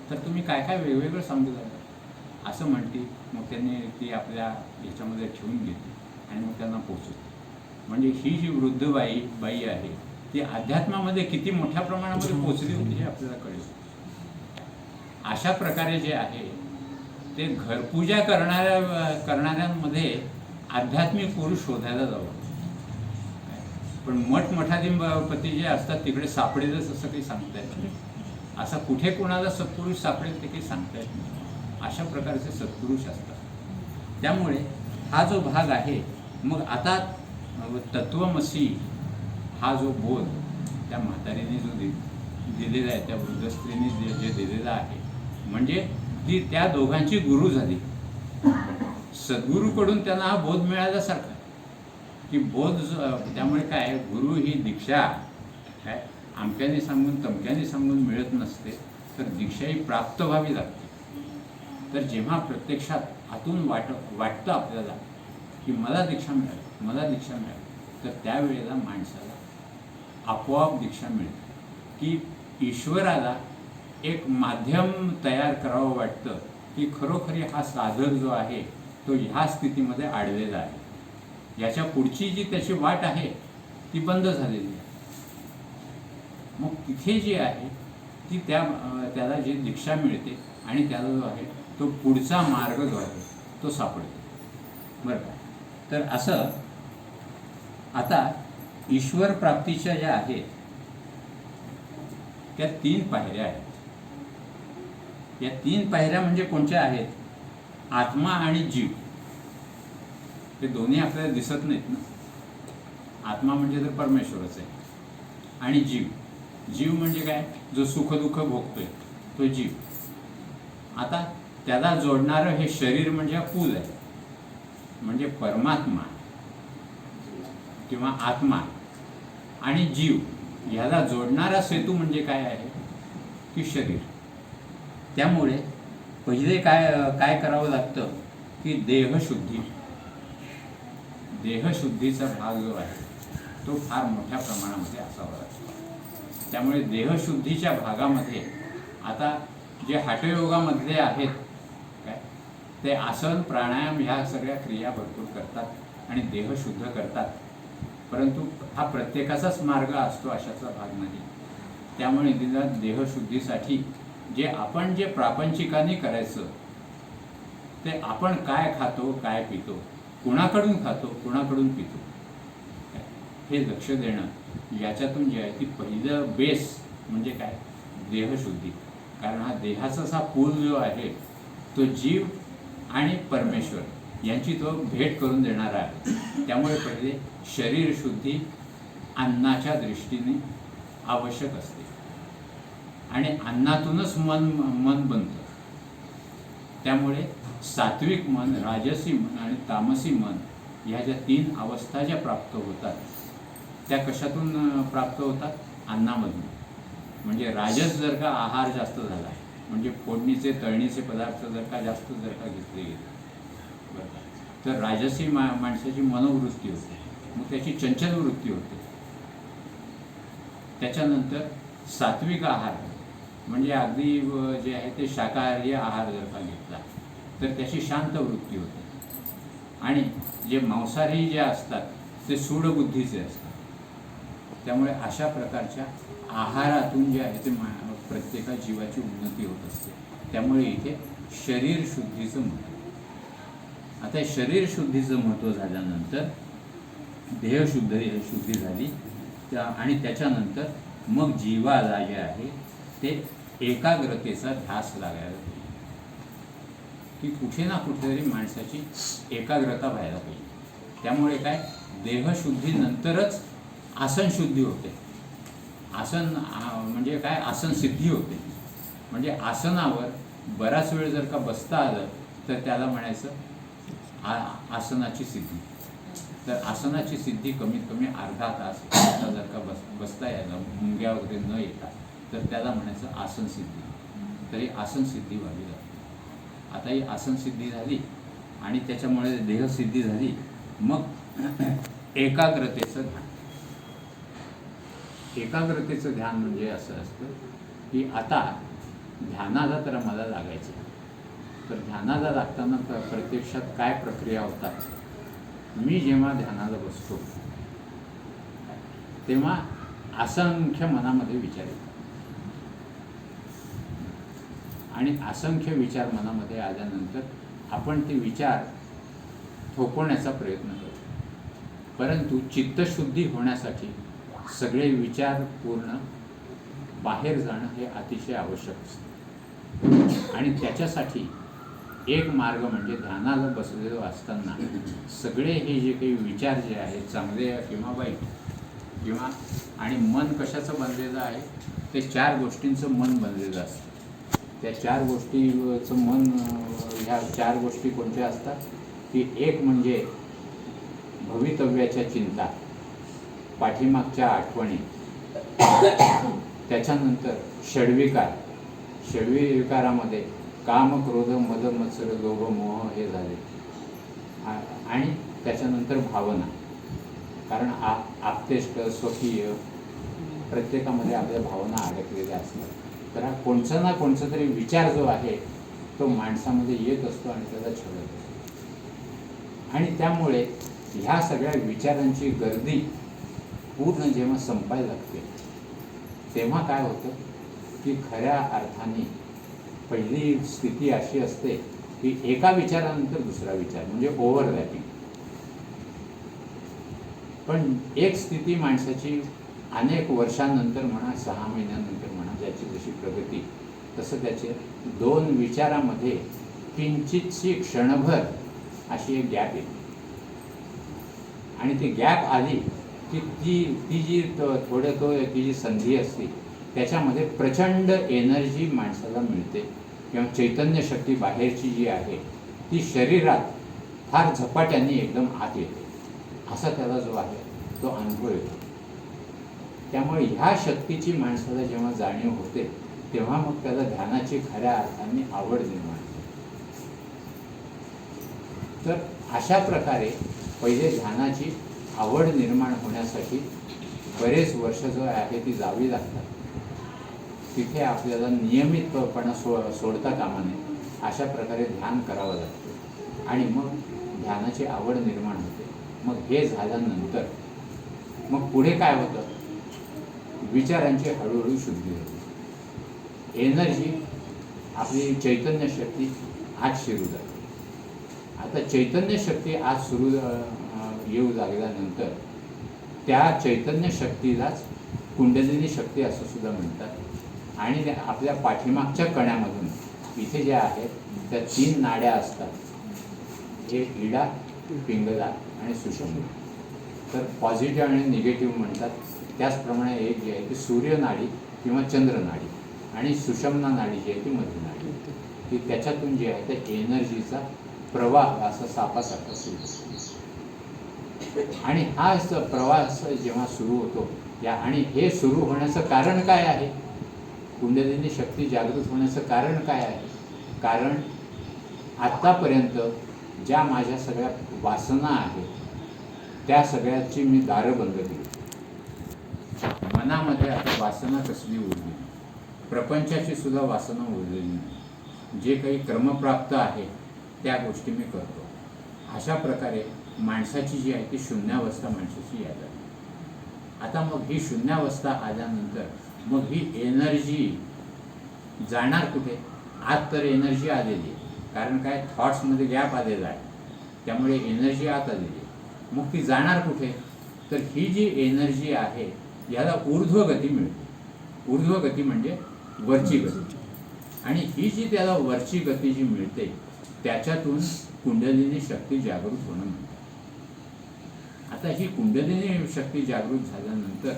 तर तुम्ही काय काय वेगवेगळं सांगू लागला असं म्हणते. मग त्यांनी ती आपल्या ह्याच्यामध्ये ठेवून घेतली आणि मग त्यांना पोचवते. म्हणजे ही जी वृद्ध बाई आहे ती अध्यात्मामध्ये किती मोठ्या प्रमाणामध्ये पोचली होती हे आपल्याला कळेल. अशा प्रकारे जे आहे ते घरपूजा करणाऱ्यांमध्ये आध्यात्मिक पुरुष शोधायला जावं. पण मठमठाधीपती जे असतात तिकडे सापडेलच असं काही सांगता येत नाही. असा कुठे कोणाला सत्पुरुष सापडेल ते काही सांगता येत नाही. अशा प्रकारचे सत्पुरुष असतात. त्यामुळे हा जो भाग आहे, मग आता तत्वमसी हा जो बोध त्या म्हातारीने जो दिलेला आहे, त्या वृद्ध स्त्रीने जे दिलेला आहे, म्हणजे ती त्या दोघांची गुरु झाली. सद्गुरूकडून त्यांना हा बोध मिळाल्यासारखा. की बोध त्यामुळे काय गुरु ही दीक्षा काय अमक्याने सांगून तमक्याने सांगून मिळत नसते, तर दीक्षा ही प्राप्त व्हावी लागते. तर जेव्हा प्रत्यक्षात आतून वाटतं आपल्याला की मला दीक्षा मिळाली, मला दीक्षा मिळाली, तर त्यावेळेला माणसाला आपोआप दीक्षा मिळते की ईश्वराला एक माध्यम तयार करावं वाटतं की खरोखरी हा साधक जो आहे तो ह्या स्थितीमध्ये अडलेला आहे, याच्या पुढची जी त्याची वाट आहे ती बंद झालेली आहे. मग तिथे जी आहे ती त्याला जी दीक्षा मिळते आणि त्याला जो आहे तो पुढचा मार्ग जो आहे तो सापडतो. बरं का? तर असं आता ईश्वर प्राप्तीच्या ज्या आहेत त्या 3 पायऱ्या आहेत. या 3 पायऱ्या म्हणजे कोणत्या आहेत? आत्मा आणि जीव. हे दोन्ही आपल्याला दिसत नाहीत ना. आत्मा म्हणजे तर परमेश्वरच आहे, आणि जीव म्हणजे काय? जो सुखदुःख भोगतोय तो जीव. आता त्याला जोडणारं हे शरीर म्हणजे हा पूल आहे, म्हणजे परमात्मा किंवा आत्मा आणि जीव ह्याला जोडणारा सेतू म्हणजे काय आहे की शरीर. त्यामुळे पहिले काय करावं लागतं की देहशुद्धीचा भाग जो आहे तो फार मोठ्या प्रमाणामध्ये असावा लागतो. त्यामुळे देहशुद्धीच्या भागामध्ये आता जे हठयोगामधले आहेत काय ते आसन प्राणायाम ह्या सगळ्या क्रिया भरपूर करतात आणि देह शुद्ध करतात, परंतु हा प्रत्येकाचाच मार्ग असतो अशाचा भाग नाही. त्यामुळे तिला देहशुद्धीसाठी आपण जे प्रापंचिकाने करायचं ते आपण काय खातो, काय पितो, कुणाकडून खातो, कुणाकडून पितो, हे लक्ष देणं, याच्यातून जे आहे ती पहिलं बेस म्हणजे काय? देहशुद्धी. कारण हा देहाचा असा पूल जो आहे तो जीव आणि परमेश्वर यांची तो भेट करून देणारा आहे. त्यामुळे पहिले शरीर शुद्धी अन्नाच्या दृष्टीने आवश्यक असते, आणि अन्नातूनच मन बनतं. त्यामुळे सात्विक मन, राजसी मन आणि तामसी मन ह्या ज्या 3 अवस्था ज्या प्राप्त होतात त्या कशातून प्राप्त होतात? अन्नामधून. म्हणजे राजस जर का आहार जास्त झाला, म्हणजे फोडणीचे तळणीचे पदार्थ जर का घेतले गेले, बरं, तर राजसी माणसाची मनोवृत्ती होते, मग त्याची चंचल वृत्ती होते. त्याच्यानंतर सात्विक आहार म्हणजे अगदी जे आहे ते शाकाहारी आहार जर का घेतला तर त्याची शांत वृत्ती होते, आणि जे मांसाहारी जे असतात ते सूडबुद्धीचे असतात. त्यामुळे अशा प्रकारच्या आहारातून जे आहे ते प्रत्येका जीवाची उन्नती होत असते. त्यामुळे इथे शरीर शुद्धीचं महत्त्व. आता शरीर शुद्धीचं महत्त्व झाल्यानंतर देहशुद्धी झाली, आणि त्याच्यानंतर मग जीवाला जे आहे ते एकाग्रतेचा ध्यास लागायला पाहिजे, की कुठे ना कुठेतरी माणसाची एकाग्रता व्हायला पाहिजे. त्यामुळे काय? देहशुद्धीनंतरच आसनशुद्धी होते. आसन म्हणजे काय? आसन सिद्धी होते. म्हणजे आसनावर बराच वेळ जर का बसता आलं तर त्याला म्हणायचं आसनाची सिद्धी. तर आसनाची सिद्धी कमीत कमी अर्धा तास जर का बसता यायला, मुंग्या वगैरे न येता, तर त्याला म्हणायचं आसन सिद्धी. तरी आसन सिद्धी व्हावी लागते. आता ही आसन सिद्धी झाली आणि त्याच्यामुळे देहसिद्धी झाली, मग एकाग्रतेचं ध्यान. एकाग्रतेचं ध्यान म्हणजे असं असतं की आता ध्यानाला तर मला लागायचं, तर ध्यानाला लागताना प्रत्यक्षात काय प्रक्रिया होतात? मी जेव्हा ध्यानाला बसतो तेव्हा असंख्य मनामध्ये विचार येतात, आणि असंख्य विचार मनामध्ये आल्यानंतर आपण ते विचार थोपवण्याचा प्रयत्न करतो. परंतु चित्तशुद्धी होण्यासाठी सगळे विचार पूर्ण बाहेर जाणं हे अतिशय आवश्यक असतं, आणि त्याच्यासाठी एक मार्ग म्हणजे ध्यानाला बसलेलो असताना सगळे हे जे काही विचार जे आहेत, चांगले किंवा वाईट, किंवा आणि मन कशाचं बनलेलं आहे? ते 4 गोष्टींचं मन बनलेलं असतं. त्या 4 गोष्टीचं मन, ह्या 4 गोष्टी कोणत्या असतात की एक म्हणजे भवितव्याच्या चिंता, पाठीमागच्या आठवणी, त्याच्यानंतर षड्विकार. षड्विकारामध्ये काम, क्रोध, मद, मत्सर, लोभ, मोह हे झाले. आणि त्याच्यानंतर भावना. कारण आप्तेष्ट, स्वकीय, प्रत्येकामध्ये आपल्या भावना अडकलेल्या असतात. तर हा कोणचा ना कोणचा तरी विचार जो आहे तो माणसामध्ये येत असतो आणि त्याला छळत असतो. आणि त्यामुळे ह्या सगळ्या विचारांची गर्दी पूर्ण जेव्हा संपायला लागते तेव्हा काय होतं की खऱ्या अर्थाने पहिली स्थिती अशी असते की एका विचारानंतर दुसरा विचार, म्हणजे ओव्हरलॅपिंग. पण एक स्थिती माणसाची अनेक वर्षांनंतर म्हणा, 6 महिन्यानंतर म्हणा, ज्याची जशी प्रगती तसं त्याचे दोन विचारामध्ये किंचितशी क्षणभर अशी एक गॅप येते. आणि ती गॅप आली की ती जी ती जी संधी असते त्याच्यामध्ये प्रचंड एनर्जी माणसाला मिळते, किंवा चैतन्य शक्ती बाहेरची जी आहे ती शरीरात फार झपाट्याने एकदम आत येते. असा त्याला जो आहे तो अनुभव येतो. त्यामुळे ह्या शक्तीची माणसाला जेव्हा जाणीव होते तेव्हा मग त्याला ध्यानाची खऱ्या अर्थाने आवड निर्माण होते. तर अशा प्रकारे पहिले ध्यानाची आवड निर्माण होण्यासाठी बरेच वर्ष जो आहे ती जावी लागतात. तिथे आपल्याला नियमितपणा सोडता कामा नये. अशा प्रकारे ध्यान करावं लागतं आणि मग ध्यानाची आवड निर्माण होते. मग हे झाल्यानंतर मग पुढे काय होतं, विचारांची हळूहळू शुद्धी होते. एनर्जी, आपली चैतन्य शक्ती आत शिरू जाते. आता चैतन्य शक्ती आत सुरू येऊ लागल्यानंतर त्या चैतन्य शक्तीलाच कुंडलिनी शक्ती असं सुद्धा म्हणतात. आणि आपल्या पाठीमागच्या कण्यामधून इथे ज्या आहेत त्या 3 नाड्या असतात, हे इडा, पिंगला आणि सुषुम्ना. तर पॉझिटिव्ह आणि निगेटिव्ह म्हणतात. त्याचप्रमाणे एक जी आहे ती सूर्यनाडी किंवा चंद्रनाडी, आणि सुषुम्ना नाडी जी आहे ती मध्यनाडी. की त्याच्यातून जे आहे त्या एनर्जीचा प्रवाह असा सापासारखा सुरू होतो. आणि हा प्रवास जेव्हा सुरू होतो आणि हे सुरू होण्याचं कारण काय आहे, कुंडलिनी शक्ती जागृत होण्याचं कारण काय आहे, कारण आत्तापर्यंत ज्या माझ्या सगळ्या वासना आहेत त्या सगळ्याची मी दारं बंद केली. मनामध्ये आता वासना कसली उरली, प्रपंचाची सुद्धा वासना उरलेली नाही. जे काही क्रमप्राप्त आहे त्या गोष्टी मी करतो. अशा प्रकारे माणसाची जी आहे ती शून्यावस्था माणसाची यायला. आता मग ही शून्यावस्था आल्यानंतर मग ही एनर्जी जाणार कुठे? आत तर एनर्जी आलेली आहे, कारण काय, थॉट्समध्ये गॅप आलेला आहे, त्यामुळे एनर्जी आत आलेली आहे. मग ती जाणार कुठे? तर ही जी एनर्जी आहे याला ऊर्ध्वगती मिळते. ऊर्ध्वगती म्हणजे वरची गती. आणि ही जी त्याला वरची गती जी मिळते त्याच्यातून कुंडलिनी शक्ती जागृत होणं म्हणतात. आता ही कुंडलिनी शक्ती जागृत झाल्यानंतर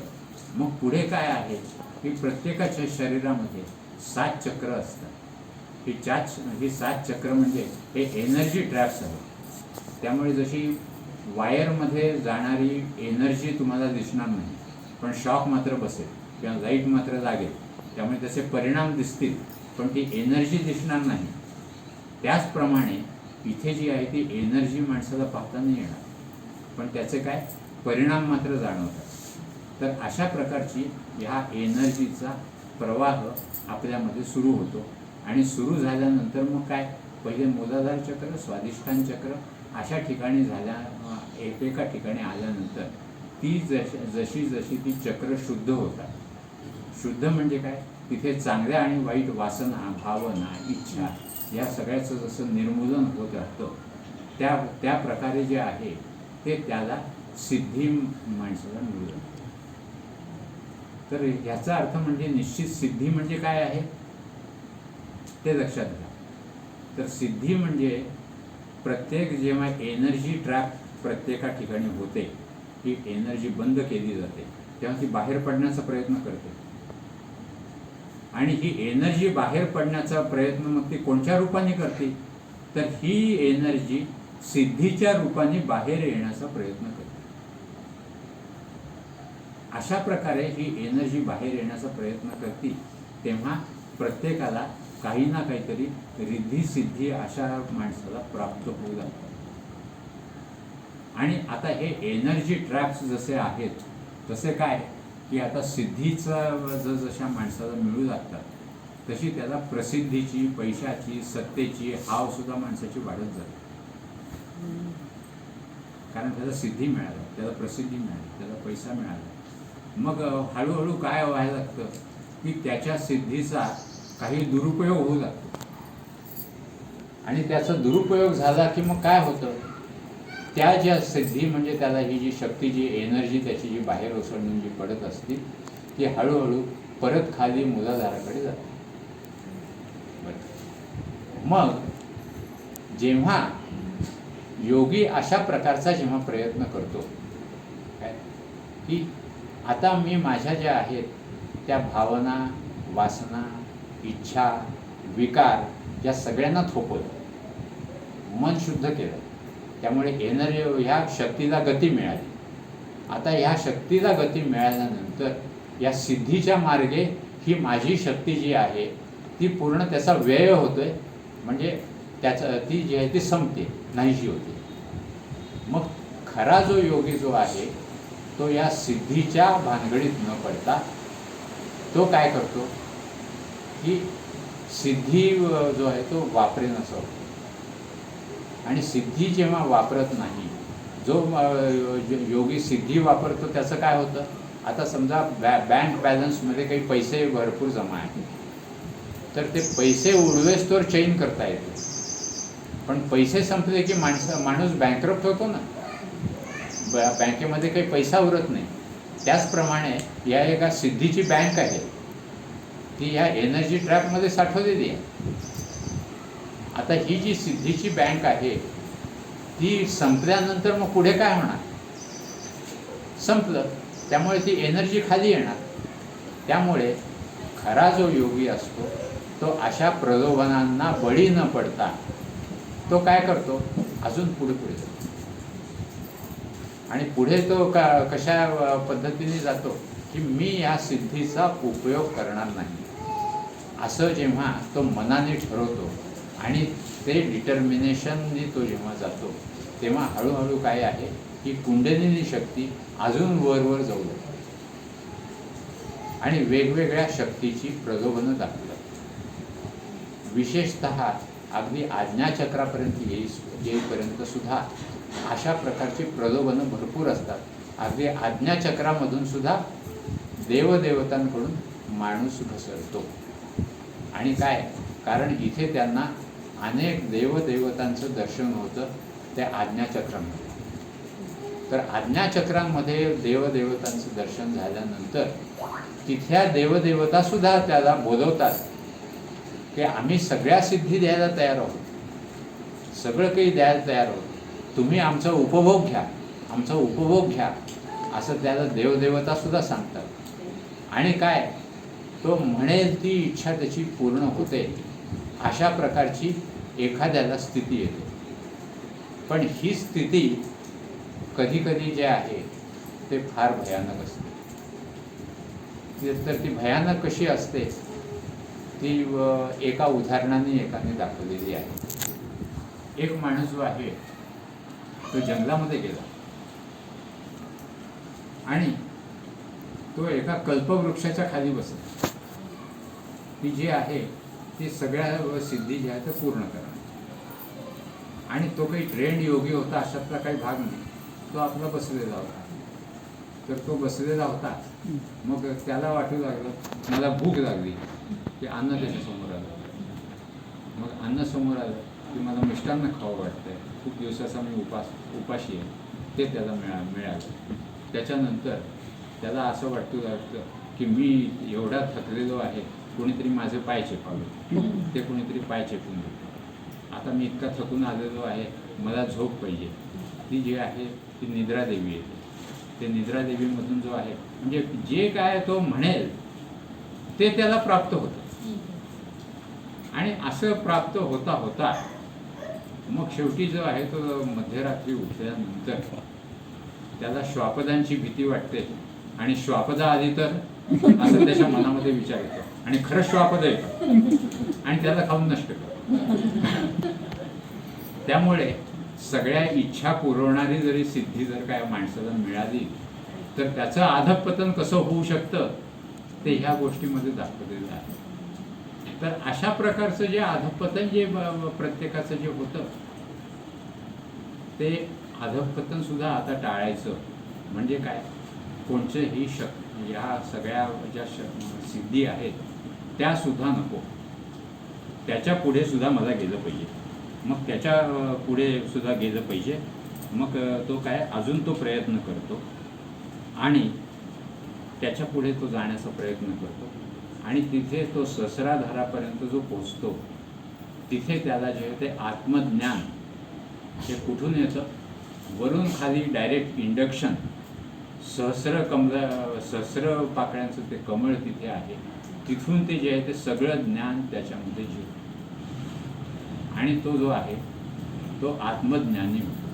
मग पुढे काय आहे की प्रत्येकाच्या शरीरामध्ये 7 चक्र असतात. ही 7 चक्र म्हणजे हे एनर्जी ट्रॅप्स आहेत. त्यामुळे जशी वायरमध्ये जाणारी एनर्जी तुम्हाला दिसणार नाही, पण शॉक मात्र बसेल किंवा लाईट मात्र लागेल, त्यामुळे त्याचे परिणाम दिसतील, पण ती एनर्जी दिसणार नाही. त्याचप्रमाणे इथे जी आहे ती एनर्जी माणसाला पाहता नाही येणार, पण त्याचे काय परिणाम मात्र जाणवतात. तर अशा प्रकारची ह्या एनर्जीचा प्रवाह आपल्यामध्ये सुरू होतो. आणि सुरू झाल्यानंतर मग काय, पहिले मूलाधार चक्र, स्वाधिष्ठान चक्र अशा ठिकाणी झाल्या, एकेका ठिकाणी आल्यानंतर ती जशी जशी ती चक्र शुद्ध होतात. शुद्ध म्हणजे काय, तिथे चांगल्या आणि वाईट वासना, भावना, इच्छा या सगळ्याचं जसं निर्मूलन होत राहतं त्या प्रकारे जे आहे ते त्याला सिद्धी माणसाला मिळू. तर ह्याचा अर्थ म्हणजे निश्चित सिद्धी म्हणजे काय आहे ते लक्षात घ्या. तर सिद्धी म्हणजे प्रत्येक जेव्हा एनर्जी ट्रॅप प्रत्येका ठिकाणी होते, ही एनर्जी बंद केली जाते, तेव्हा ती बाहेर पडण्याचा प्रयत्न करते. आणि ही एनर्जी बाहेर पडण्याचा प्रयत्न मग ती कोणत्या रूपाने करते, तर ही एनर्जी सिद्धीच्या रूपाने बाहेर येण्याचा प्रयत्न करते. अशा प्रकारे ही एनर्जी बाहेर येण्याचा प्रयत्न करते, तेव्हा प्रत्येकाला काही ना काहीतरी रिद्धी सिद्धी अशा माणसाला प्राप्त होऊ लागतात. आणि आता हे एनर्जी ट्रॅप्स जसे आहेत तसे काय की आता सिद्धीचा जशा माणसाला मिळू लागतात तशी त्याला प्रसिद्धीची, पैशाची, सत्तेची हाव सुद्धा माणसाची वाढत जाते. कारण त्याला सिद्धी मिळाली, त्याला प्रसिद्धी मिळाली, त्याला पैसा मिळाला. मग हळूहळू काय व्हायला लागतं की त्याच्या सिद्धीचा काही दुरुपयोग होऊ लागतो. आणि त्याचा दुरुपयोग झाला की मग काय होतं, त्या ज्या सिद्धी म्हणजे त्याला ही जी शक्ती, जी एनर्जी त्याची जी बाहेर ओसळून जी पडत असते ती हळूहळू परत खाली मूलाधाराकडे जाते. मग जेव्हा योगी अशा प्रकारचा जेव्हा प्रयत्न करतो काय की आता मी माझ्या ज्या आहेत त्या भावना, वासना, इच्छा, विकार या सगळ्यांना थोपवलं, मन शुद्ध केलं, त्यामुळे एनर्जी ह्या शक्तीला गती मिळाली. आता ह्या शक्तीला गती मिळाल्यानंतर या सिद्धीच्या मार्गे ही माझी शक्ती जी आहे ती पूर्ण त्याचा व्यय होतोय, म्हणजे त्याचं ती जी आहे ती संपते, नाहीशी होते. मग खरा जो योगी जो आहे तो या सिद्धीच्या भानगडीत न पडता तो काय करतो की सिद्धी जो आहे तो वापरेन असं होतं. आणि सिद्धी जेव्हा वापरत नाही, जो योगी सिद्धी वापरतो त्याचं काय होतं, आता समजा बँक बॅलन्समध्ये काही पैसे भरपूर जमा आहेत, तर ते पैसे उडवेस्तोवर चैन करता येते, पण पैसे संपले की माणूस बँकरप्ट होतो ना, बँकेमध्ये काही पैसा उरत नाही. त्याचप्रमाणे या एका सिद्धीची बँक आहे ती ह्या एनर्जी ट्रॅपमध्ये साठवलेली आहे. आता ही जी सिद्धीची बँक आहे ती संपल्यानंतर मग पुढे काय होणार, संपलं, त्यामुळे ती एनर्जी खाली येणार. त्यामुळे खरा जो योगी असतो तो अशा प्रलोभनांना बळी न पडता तो काय करतो, अजून पुढे पुढे जातो. आणि पुढे तो कशा पद्धतीने जातो की मी या सिद्धीचा उपयोग करणार नाही असं जेव्हा तो मनाने ठरवतो आणि ते डिटर्मिनेशनने तो जेव्हा जातो, तेव्हा हळूहळू काय आहे की कुंडलिनी शक्ती अजून वर जाऊ लागते आणि वेगवेगळ्या शक्तीची प्रलोभनं दाखवतात. विशेषतः अगदी आज्ञाचक्रापर्यंत येईपर्यंत सुद्धा अशा प्रकारची प्रलोभनं भरपूर असतात. अगदी आज्ञाचक्रामधून सुद्धा देवदेवतांकडून माणूस घसरतो. आणि काय, कारण इथे त्यांना अनेक देवदेवतांचं दर्शन होतं त्या आज्ञाचक्रामध्ये. तर आज्ञाचक्रांमध्ये देवदेवतांचं दर्शन झाल्यानंतर तिथल्या देवदेवतासुद्धा त्याला बोलवतात की आम्ही सगळ्या सिद्धी द्यायला तयार आहोत, सगळं काही द्यायला तयार आहोत, तुम्ही आमचा उपभोग घ्या, आमचा उपभोग घ्या, असं त्याला देवदेवतासुद्धा सांगतात. आणि काय, तो म्हणेल ती इच्छा त्याची पूर्ण होते, अशा प्रकारची एखाद्याला स्थिती येते. पण ही स्थिती कधीकधी जे आहे ते फार भयानक असते. तर ती भयानक कशी असते ती एका उदाहरणाने एकाने दाखवलेली आहे. एक माणूस जो आहे तो जंगलामध्ये गेला आणि तो एका कल्पवृक्षाच्या खाली बसला. ती जी आहे ती सगळ्या सिद्धी ज्या आहेत त्या पूर्ण करणार. आणि तो काही ट्रेंड योगी होता अशातला काही भाग नाही, तो आपला बसलेला होता. तर तो बसलेला होता, मग त्याला वाटू लागलं मला भूक लागली की अन्न त्याच्यासमोर आलं. मग अन्न समोर आलं की मला मिष्टान्न खावं वाटतंय, खूप दिवसाचा मी उपाशी आहे, ते त्याला मिळालं. त्याच्यानंतर त्याला असं वाटू लागतं की मी एवढा थकलेलो आहे, कोणीतरी माझे पाय चेपावे. ते कोणीतरी पाय चेपून देतो. आता मी इतका थकून आलेलो आहे, मला झोप पाहिजे. ती जी आहे ती निद्रादेवी येते. ते निद्रादेवीमधून जो आहे म्हणजे जे काय तो म्हणेल ते त्याला प्राप्त होतं. आणि असं प्राप्त होता होता मग शेवटी जो आहे तो मध्यरात्री उठल्यानंतर त्याला श्वापदांची भीती वाटते आणि श्वापदा आली तर असं त्याच्या मनामध्ये विचार येतो आणि खरं श्वापद येतं आणि त्याला खाऊन नष्ट करतो. त्यामुळे सगळ्या इच्छा पुरवणारी जरी सिद्धी जर काय माणसाला मिळाली तर त्याचं अधःपतन कसं होऊ शकतं ते ह्या गोष्टीमध्ये दाखवलेलं आहे. तर अशा प्रकारचं जे अधःपतन जे प्रत्येकाचं जे होतं ते अधःपतन सुद्धा आता टाळायचं. म्हणजे काय, कोणचंही या सगळ्या ज्या सिद्धी आहेत त्या सुद्धा नको, त्याच्या पुढे सुद्धा मला गेलं पाहिजे. मग त्याच्या पुढे सुद्धा गेलं पाहिजे. मग तो काय अजून तो प्रयत्न करतो आणि त्याच्या पुढे तो जाण्याचा प्रयत्न करतो आणि तिथे तो सहस्राधारापर्यंत जो पोचतो तिथे त्याला जे ते आत्मज्ञान हे कुठून येतं, वरून खाली डायरेक्ट इंडक्शन. सहस्र पाकळ्यांचं ते कमळ तिथे आहे, तिथून ते जे आहे ते सगळं ज्ञान त्याच्यामध्ये जिरतं आणि तो जो आहे तो आत्मज्ञानी होतो.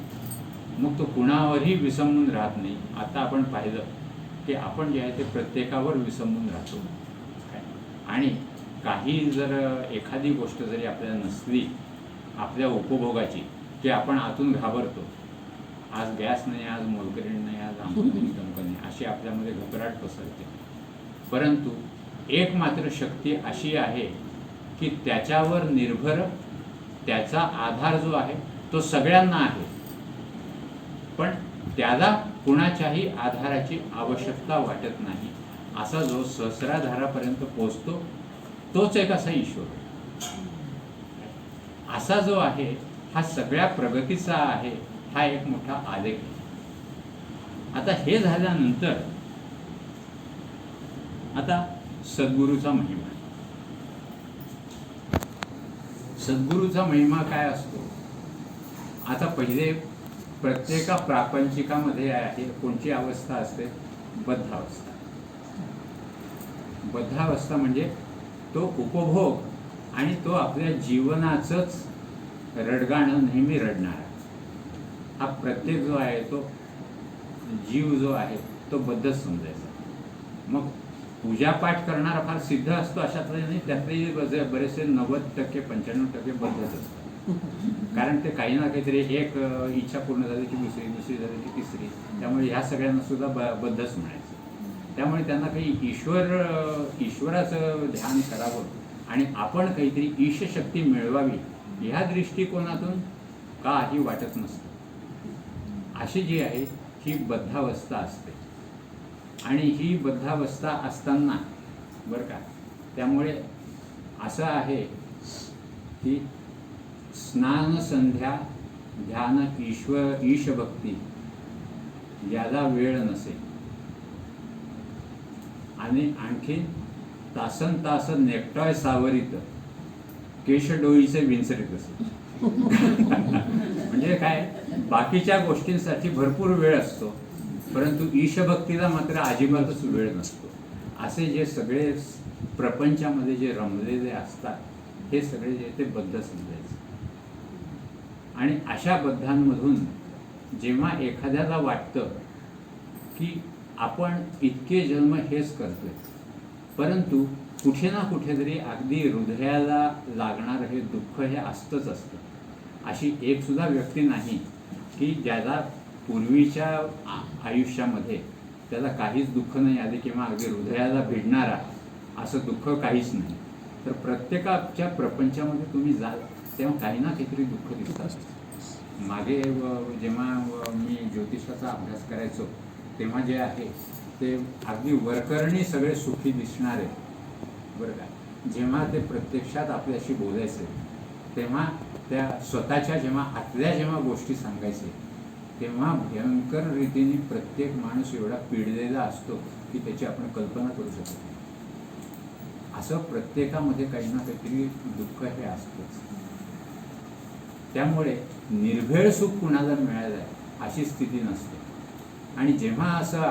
मग तो कुणावरही विसंबून राहत नाही. आता आपण पाहिलं की आपण जे आहे ते प्रत्येकावर विसंबून राहतो आणि काही जर एखादी गोष्ट जरी आपल्याला नसली आपल्या उपभोगाची की आपण आतून घाबरतो. आज गॅस नाही, आज मोलकरीण नाही, आज आमकं नाही, अशी आपल्यामध्ये घबराट पसरते. परंतु एक मात्र शक्ती अशी आहे की त्याच्यावर निर्भर त्याचा आधार जो आहे तो सगळ्यांना आहे, पण त्याला कुणाच्याही आधाराची आवश्यकता वाटत नाही. असा जो सहस्राधारापर्यंत पोचतो तोच एक असा ईश्वर. असा जो आहे हा सगळ्या प्रगतीचा आहे, हा एक मोठा आलेख. आता हे झाल्यानंतर आता सद्गुरूचा महिमा. सद्गुरूचा महिमा काय असतो? आता पहिले प्रत्येका प्रापंचिकामध्ये आहे कोणची अवस्था असते? बद्धावस्था. बद्धावस्था म्हणजे तो उपभोग आणि तो आपल्या जीवनाचंच रडगाणं नेहमी रडणारा. हा प्रत्येक जो आहे तो जीव जो आहे तो बद्धच समजायचा. मग पूजापाठ करणारा फार सिद्ध असतो अशातले नाही, त्यातलेही बरेचसे 90% 95% बद्धच असतात. कारण ते काही ना काहीतरी एक इच्छा पूर्ण झाली की दुसरी झाली की तिसरी, त्यामुळे ह्या सगळ्यांना सुद्धा बद्धच म्हणायचं. त्यामुळे त्यांना काही ईश्वराचं ध्यान करावं आणि आपण काहीतरी ईशशक्ती मिळवावी ह्या दृष्टिकोनातून काही वाटत नसतं. अशी जी आहे ही बद्धावस्था असते. आणि ही बद्धावस्था असताना बरं का, त्यामुळे असं आहे की स्नान संध्या ध्यान ईशभक्ती याला वेळ नसे आणि आणखी तासन तास नेकटाय सावरीत केशडोईचे विंचरीत असे. म्हणजे काय, बाकीच्या गोष्टींसाठी भरपूर वेळ असतो परंतु ईशभक्तीला मात्र अजिबातच वेळ नसतो. असे जे सगळे प्रपंचामध्ये जे रमलेले असतात हे सगळे जे ते बद्ध समजायचे. आणि अशा बद्धांमधून जेव्हा एखाद्याला वाटतं की आपण इतके जन्म हेच करतोय परंतु कुठे ना कुठेतरी अगदी हृदयाला लागणारं हे दुःख हे असतंच असतं. अशी एक सुद्धा व्यक्ती नाही की ज्याला पूर्वीच्या आयुष्यामध्ये त्याला काहीच दुःख नाही आले किंवा अगदी हृदयाला भिडणारा असं दुःख काहीच नाही. तर प्रत्येकाच्या प्रपंचामध्ये तुम्ही जाल तेव्हा काही ना काहीतरी दुःख दिसतात. मागे जेव्हा मी ज्योतिषाचा अभ्यास करायचो तेव्हा जे आहे ते अगदी वरकरणी सगळे सुखी दिसणारे बरं का, जेव्हा ते प्रत्यक्षात आपल्याशी बोलायचे तेव्हा त्या स्वतःच्या जेव्हा आतल्या जेव्हा गोष्टी सांगायचे तेव्हा भयंकर रीतीने प्रत्येक माणूस एवढा पिडलेला असतो की त्याची आपण कल्पना करू शकत नाही. असं प्रत्येकामध्ये काही ना काहीतरी दुःख हे असतंच. त्यामुळे निर्भेळ सुख कुणाला मिळालं आहे अशी स्थिती नसते. आणि जेव्हा असं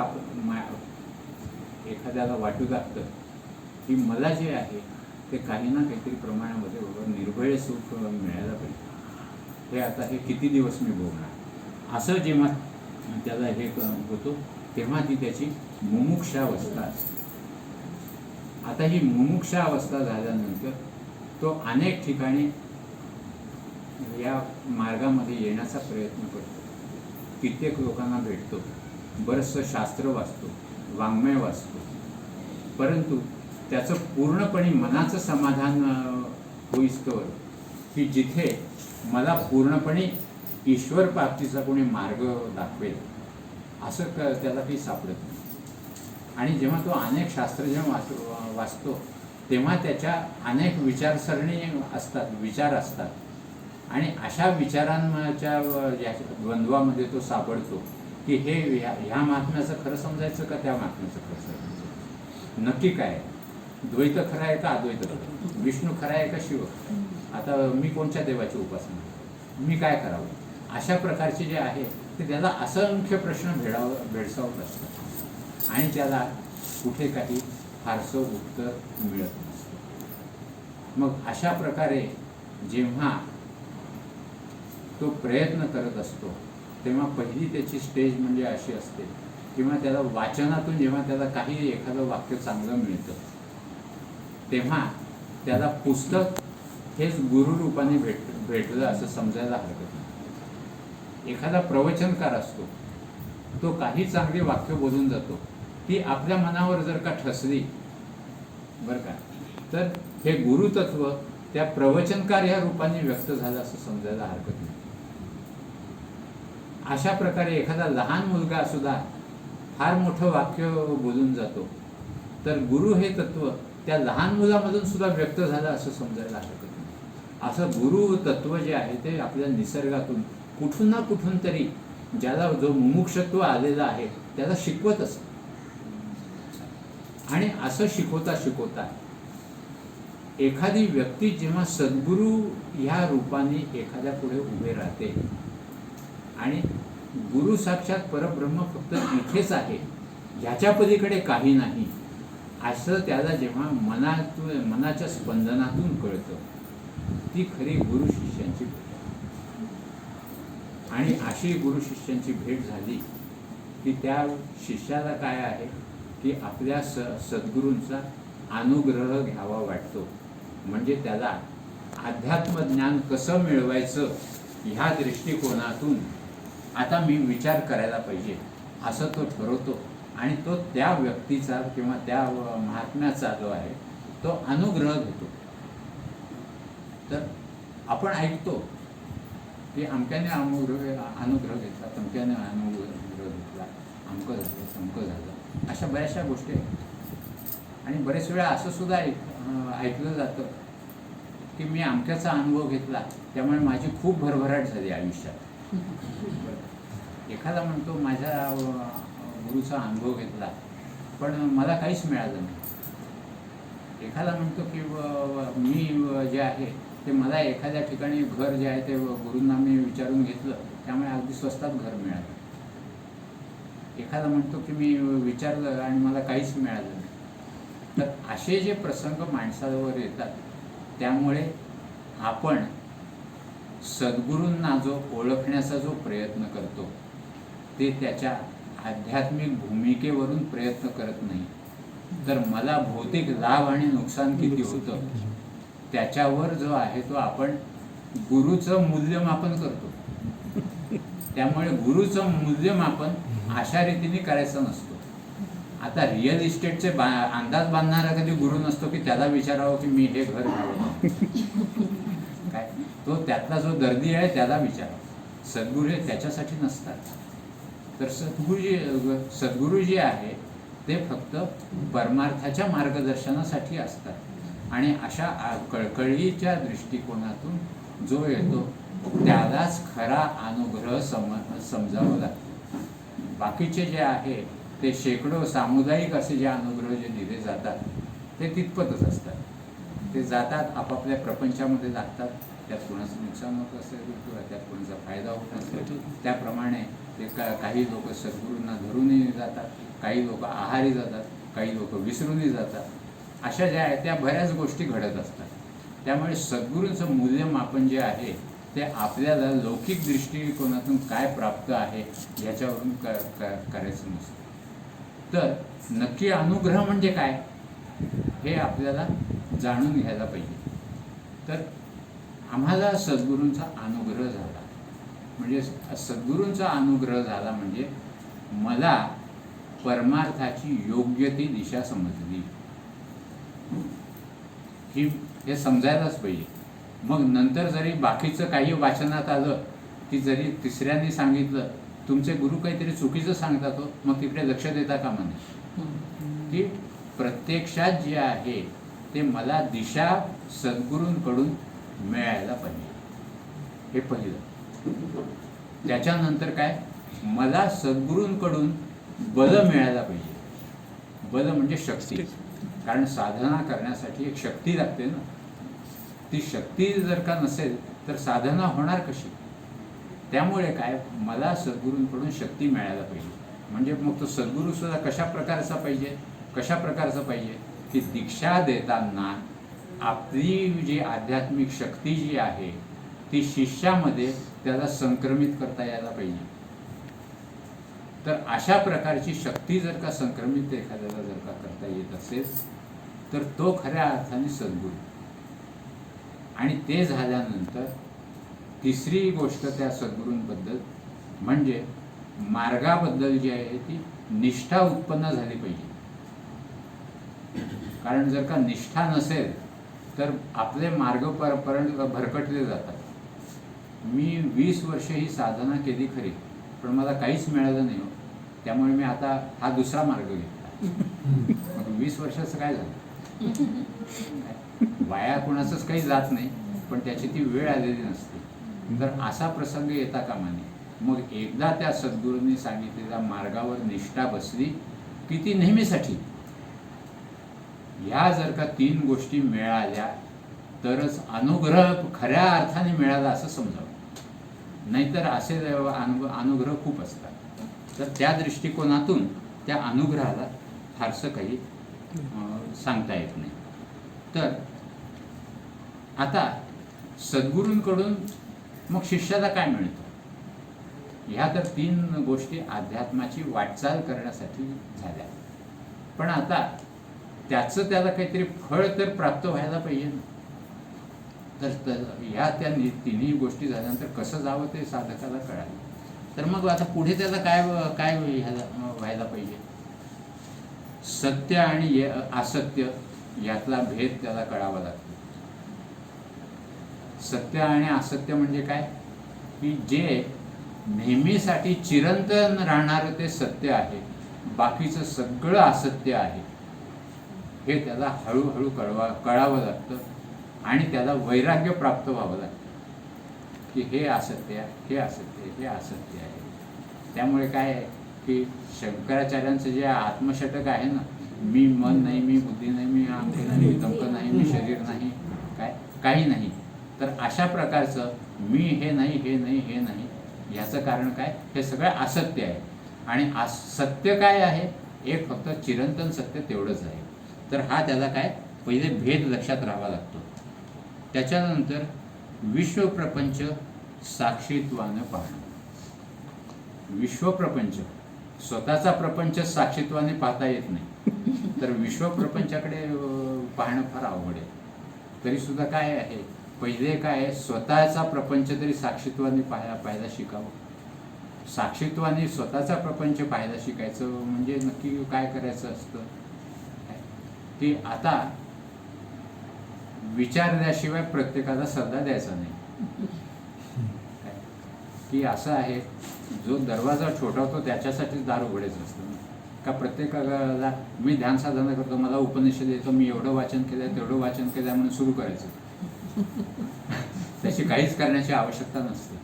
एखाद्याला वाटू लागतं की मला जे आहे ते काही ना काहीतरी प्रमाणामध्ये निर्भय सुख मिळायला पाहिजे, हे आता हे किती दिवस मी भोगणार, असं जेव्हा त्याला हे होतो तेव्हा ती त्याची मुमुक्षावस्था असते. आता ही मुमुक्षा अवस्था झाल्यानंतर तो अनेक ठिकाणी या मार्गामध्ये येण्याचा प्रयत्न करतो, कित्येक लोकांना भेटतो, बरंचसं शास्त्र वाचतो, वाङ्मय वाचतो, परंतु त्याचं पूर्णपणे मनाचं समाधान होईस्तोवर की जिथे मला पूर्णपणे ईश्वर प्राप्तीचा कोणी मार्ग दाखवेल असं त्याला काही सापडत नाही. आणि जेव्हा तो अनेक शास्त्र जेव्हा वाचतो तेव्हा त्याच्या अनेक विचारसरणी असतात, विचार असतात, आणि अशा विचारांच्या द्वंद्वामध्ये तो सापडतो की हे ह्या महात्म्याचं खरं समजायचं का त्या महात्म्याचं खरं समजायचं, नक्की काय, द्वैत खरं आहे का अद्वैत खरं, विष्णू खरं आहे का शिव, आता मी कोणत्या देवाची उपासना, मी काय करावं, अशा प्रकारचे जे आहे ते त्याला असंख्य प्रश्न भेडसावत असतात आणि त्याला कुठे काही फारसं उत्तर मिळत नसतं. मग अशा प्रकारे जेव्हा तो प्रयत्न करत असतो तेव्हा पहिली त्याची स्टेज म्हणजे अशी असते किंवा त्याला वाचनातून जेव्हा त्याला काही एखादं वाक्य चांगलं मिळतं तेव्हा त्याला पुस्तक हेच गुरुरूपाने भेटलं असं समजायला हरकत नाही. एखादा प्रवचनकार असतो, तो काही चांगली वाक्य बोलून जातो, ती आपल्या मनावर जर का ठसली बरं का, तर हे गुरुतत्व त्या प्रवचनकार या रूपाने व्यक्त झालं असं समजायला हरकत नाही. अशा प्रकारे एखादा लहान मुलगा सुद्धा फार मोठं वाक्य बोलून जातो, तर गुरु हे तत्व त्या लहान मुलामधून सुद्धा व्यक्त झालं असं समजायला हरकत नाही. असं गुरु तत्व जे आहे ते आपल्या निसर्गातून कुठून ना कुठून तरी ज्याला जो मुमुक्षत्व आलेला आहे त्याला शिकवत असतं. आणि असं शिकवता शिकवता एखादी व्यक्ती जेव्हा सद्गुरू ह्या रूपाने एखाद्या पुढे उभे राहते आणि गुरु साक्षात परब्रह्म फक्त इथेच आहे, ह्याच्या पलीकडे काही नाही, असं त्याला जेव्हा मनाच्या स्पंदनातून कळतं, ती खरी गुरु शिष्यांची भेट. आणि अशी गुरु शिष्यांची भेट झाली की त्या शिष्याला काय आहे की आपल्या सद्गुरूंचा अनुग्रह घ्यावा वाटतो. म्हणजे त्याला अध्यात्मज्ञान कसं मिळवायचं ह्या दृष्टिकोनातून आता मी विचार करायला पाहिजे असं तो ठरवतो आणि तो त्या व्यक्तीचा किंवा त्या महात्म्याचा जो आहे तो अनुग्रह घेतो. तर आपण ऐकतो की अमक्याने अनुग्रह घेतला, तमक्याने अनुग्रह घेतला, अमकं झालं तमकं झालं, अशा बऱ्याचशा गोष्टी आहेत. आणि बरेच वेळा असं सुद्धा ऐकलं जातं की मी अमक्याचा अनुभव घेतला त्यामुळे माझी खूप भरभराट झाली आयुष्यात. एखादा म्हणतो माझ्या गुरुचा अनुभव घेतला पण मला काहीच मिळालं नाही. एखादा म्हणतो की मी जे आहे ते मला एखाद्या ठिकाणी घर जे आहे ते गुरूंना मी विचारून घेतलं त्यामुळे अगदी स्वस्तात घर मिळालं. एखादा म्हणतो की मी विचारलं आणि मला काहीच मिळालं नाही. तर असे जे प्रसंग माणसावर येतात त्यामुळे आपण सद्गुरूंना जो ओळखण्याचा जो प्रयत्न करतो ते त्याच्या आध्यात्मिक भूमिकेवरून प्रयत्न करत नाही, तर मला भौतिक लाभ आणि नुकसान किती होतं त्याच्यावर जो आहे तो आपण गुरुचं मूल्यमापन करतो. त्यामुळे गुरुचं मूल्यमापन अशा रीतीने करायचं नसतो. आता रिअल इस्टेटचे अंदाज बांधणारा कधी गुरु नसतो की त्याला विचारावं की मी हे घर घ्यावं काय, तो त्यातला जो दर्दी आहे त्याला विचारावं. सद्गुरू हे त्याच्यासाठी नसतात. तर सद्गुरू जे आहे ते फक्त परमार्थाच्या मार्गदर्शनासाठी असतात आणि अशा कळकळीच्या दृष्टिकोनातून जो येतो त्यालाच खरा अनुग्रह समजावं लागतो. बाकीचे जे आहे ते शेकडो सामुदायिक असे जे अनुग्रह जे दिले जातात ते तितपतच असतात. ते जातात आपापल्या प्रपंचामध्ये लागतात, त्यात कोणाचं नुकसान होत असेल किंवा त्यात कोणाचा फायदा होत असेल त्याप्रमाणे ते काही लोक सद्गुरूंना धरूनही जातात, काही लोक आहारी जातात, काही लोक विसरूनही जातात. अशा ज्या आहेत त्या बऱ्याच गोष्टी घडत असतात. त्यामुळे सद्गुरूंचं मूल्यमापन जे आहे ते आपल्याला लौकिक दृष्टिकोनातून काय प्राप्त आहे ह्याच्यावरून करायचं नसतं. तर नक्की अनुग्रह म्हणजे काय हे आपल्याला जाणून घ्यायला पाहिजे. तर आम्हाला सद्गुरूंचा अनुग्रह झाला म्हणजे सद्गुरूंचा अनुग्रह झाला म्हणजे मला परमार्थाची योग्य ती दिशा समजली ही हे समजायलाच पाहिजे. मग नंतर जरी बाकीचं काही वाचनात आलं की जरी तिसऱ्यांनी सांगितलं तुमचे गुरु काहीतरी चुकीचं सांगतात हो, मग तिकडे लक्ष देता कामा नये की प्रत्यक्षात जे आहे ते मला दिशा सद्गुरूंकडून मिळायला पाहिजे. हे पहिलं. त्याच्यानंतर काय, मला सद्गुरूंकडून बल मिळायला पाहिजे. बल म्हणजे शक्ती, कारण साधना करण्यासाठी एक शक्ती लागते ना. ती शक्ती जर का नसेल तर साधना होणार कशी. त्यामुळे काय, मला सद्गुरूंकडून शक्ती मिळायला पाहिजे. म्हणजे मग तो सद्गुरू सुद्धा कशा प्रकारचा पाहिजे की दीक्षा देताना आपली जी आध्यात्मिक शक्ती जी आहे ती शिष्यामध्ये त्याला संक्रमित करता यायला पाहिजे. तर अशा प्रकारची शक्ती जर का संक्रमित एखाद्याला जर का करता येत असेल तर तो खऱ्या अर्थाने सद्गुरू. आणि ते झाल्यानंतर तिसरी गोष्ट त्या सद्गुरूंबद्दल म्हणजे मार्गाबद्दल जी आहे ती निष्ठा उत्पन्न झाली पाहिजे. कारण जर का निष्ठा नसेल तर आपले मार्ग भरकटले जातात. मी 20 वर्ष ही साधना केली खरी, पण मला काहीच मिळालं नाही हो. त्यामुळे मी आता हा दुसरा मार्ग घेतला. मग 20 वर्षाचं काय झालं, वाया कुणाचंच काही जात नाही, पण त्याची ती वेळ आलेली नसते. तर असा प्रसंग येता कामा नये. मग एकदा त्या सद्गुरूंनी सांगितलेल्या मार्गावर निष्ठा बसली की ती नेहमीसाठी. ह्या जर का 3 गोष्टी मिळाल्या तरच अनुग्रह खऱ्या अर्थाने मिळाला असं समजावं. नाहीतर असे अनुग्रह खूप असतात. तर त्या दृष्टिकोनातून त्या अनुग्रहाला फारसं काही सांगता येत नाही. तर आता सद्गुरूंकडून मग शिष्याला काय मिळतं. ह्या तर 3 गोष्टी अध्यात्माची वाटचाल करण्यासाठी झाल्या. पण आता त्याचं त्याला काहीतरी फळ तर प्राप्त व्हायला पाहिजे ना. तर ह्या त्या 3ही गोष्टी झाल्यानंतर कसं जावं ते साधकाला कळालं. तर मग आता पुढे त्याला काय व्हायला पाहिजे. सत्य आणि असत्य यातला भेद त्याला कळावा लागतो. सत्य आणि असत्य म्हणजे काय की जे नेहमीसाठी चिरंतन राहणारं ते सत्य आहे, बाकीचं सगळं असत्य आहे. हे त्याला हळूहळू कळावं लागतं आणि त्याला वैराग्य प्राप्त व्हावं लागतं की हे असत्य आहे. त्यामुळे काय आहे की शंकराचार्यांचं जे आत्मषटक आहे ना, मी मन नाही, मी बुद्धी नाही, मी अंग नाही, मी तंक नाही, मी शरीर नाही, काही नाही. तर अशा प्रकारचं मी हे नाही ह्याचं कारण काय, हे सगळं असत्य आहे. आणि सत्य काय आहे, एक फक्त चिरंतन सत्य तेवढंच आहे. तर हा त्याला काय पहिले भेद लक्षात राहावा लागतो. त्याच्यानंतर विश्वप्रपंच साक्षीत्वानं पाहणं. विश्वप्रपंच, स्वतःचा प्रपंच साक्षीत्वाने पाहता येत नाही, तर विश्वप्रपंचाकडे पाहणं फार अवघड आहे. तरी सुद्धा काय आहे, पहिले काय आहे, स्वतःचा प्रपंच तरी साक्षीत्वाने पाहायला शिकावं. साक्षीत्वाने स्वतःचा प्रपंच पाहायला शिकायचं म्हणजे नक्की काय करायचं असतं की आता विचारल्याशिवाय प्रत्येकाला सल्ला द्यायचा नाही. की असं आहे, जो दरवाजा ठोठावतो त्याच्यासाठीच दार उघडायचं असतं का. प्रत्येकाला मी ध्यान साधना करतो, मला उपनिषद येतो, मी एवढं वाचन केलं तेवढं वाचन केलं म्हणून सुरू करायचं. त्याची काहीच करण्याची आवश्यकता नसते.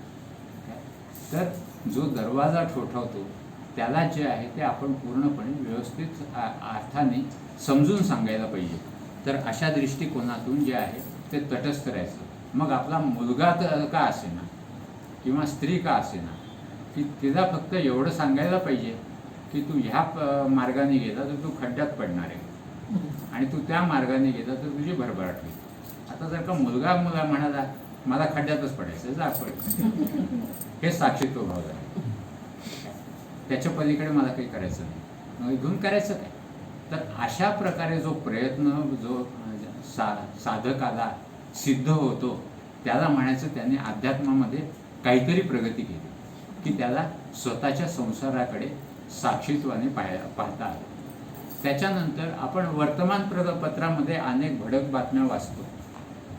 तर जो दरवाजा ठोठावतो त्याला जे आहे ते आपण पूर्णपणे व्यवस्थित अर्थाने समजून सांगायला पाहिजे. तर अशा दृष्टिकोनातून जे आहे ते तटस्थ राहायचं. मग आपला मुलगा का असेना किंवा स्त्री का असेना, की तिला फक्त एवढं सांगायला पाहिजे की तू ह्या मार्गाने गेला तर तू खड्ड्यात पडणार आहे आणि तू त्या मार्गाने गेला तर तुझी भरभराट होईल. आता जर का मुलगा म्हणाला मला खड्ड्यातच पडायचं, जा पड, हे साक्षीत्व भाव झाला. त्याच्या पलीकडे मला काही करायचं नाही. घेऊन करायचं काय? तर अशा प्रकारे जो प्रयत्न जो साधकाला सिद्ध होतो त्याला म्हणायचं त्याने अध्यात्मामध्ये काहीतरी प्रगती केली, की त्याला स्वतःच्या संसाराकडे साक्षीत्वाने पाहता आलं. त्याच्यानंतर आपण वर्तमानपत्रामध्ये अनेक भडक बातम्या वाचतो.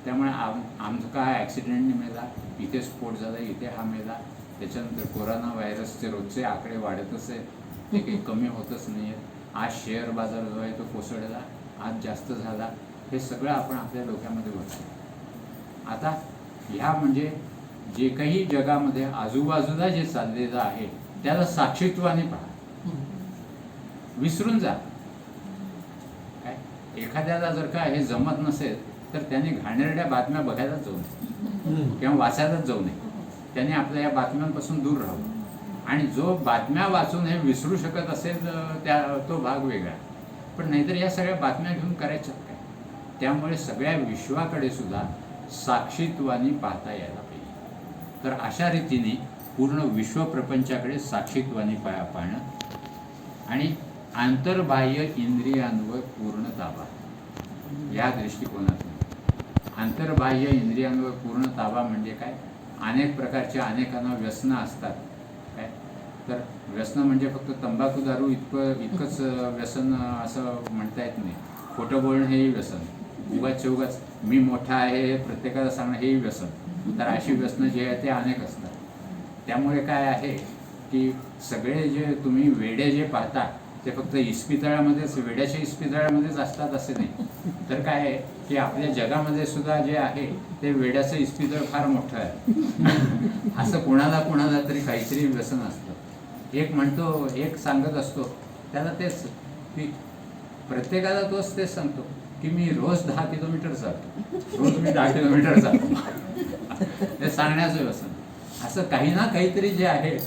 त्यामुळे आमचा ॲक्सिडेंटने मेला, इथे स्फोट झाला, इथे हा मेला, त्याच्यानंतर कोरोना व्हायरसचे रोजचे आकडे वाढतच आहेत, ते काही कमी होतच नाही आहेत. आज शेअर बाजार जो आहे तो कोसळला, आज जास्त झाला, हे सगळं आपण आपल्या डोक्यामध्ये बघतो. आता ह्या म्हणजे जे काही जगामध्ये आजूबाजूला जे चाललेलं आहे त्याला साक्षीत्वाने पहा, विसरून जा. काय एखाद्याला जर का हे जमत नसेल तर त्याने घाणेरड्या बातम्या बघायलाच जाऊ नये किंवा वाचायलाच जाऊ नये. त्याने आपल्या या बातम्यांपासून दूर राहावं. आणि जो बातम्या वाचून हे विसरू शकत असेल तो भाग वेगळा, पण नाहीतर या सगळ्या बातम्या घेऊन करायच्यात काय? त्यामुळे सगळ्या विश्वाकडे सुद्धा साक्षीत्वाने पाहता यायला पाहिजे. तर अशा रीतीने पूर्ण विश्वप्रपंचाकडे साक्षीत्वाने पाहणं आणि आंतरबाह्य इंद्रियांवर पूर्ण ताबा, या दृष्टिकोनातून. आंतरबाह्य इंद्रियांवर पूर्ण ताबा म्हणजे काय? अनेक प्रकारच्या अनेकांना व्यसनं असतात. काय तर व्यसन म्हणजे फक्त तंबाखू दारू इतकंच व्यसन असं म्हणता येत नाही. खोटं बोलणं हेही व्यसन, उगाच मी मोठा आहे हे प्रत्येकाला सांगणं हेही व्यसन. तर अशी व्यसनं जे आहे ते अनेक असतात. त्यामुळे काय आहे की सगळे जे तुम्ही वेडे जे पाहता ते फक्त इस्पितळामध्येच, वेड्याच्या इस्पितळामध्येच असतात असे नाही. तर काय आहे की आपल्या जगामध्ये सुद्धा जे आहे ते वेड्याचं इस्पितळ फार मोठं आहे. असं कोणाला तरी काहीतरी व्यसन असतं. एक म्हणतो, एक सांगत असतो त्याला तेच, की प्रत्येकाला तोच तेच सांगतो की मी रोज 10 किलोमीटर चालतो, रोज मी 10 किलोमीटर चालतो. हे सांगण्याचं व्यसन. असं काही ना काहीतरी जे आहे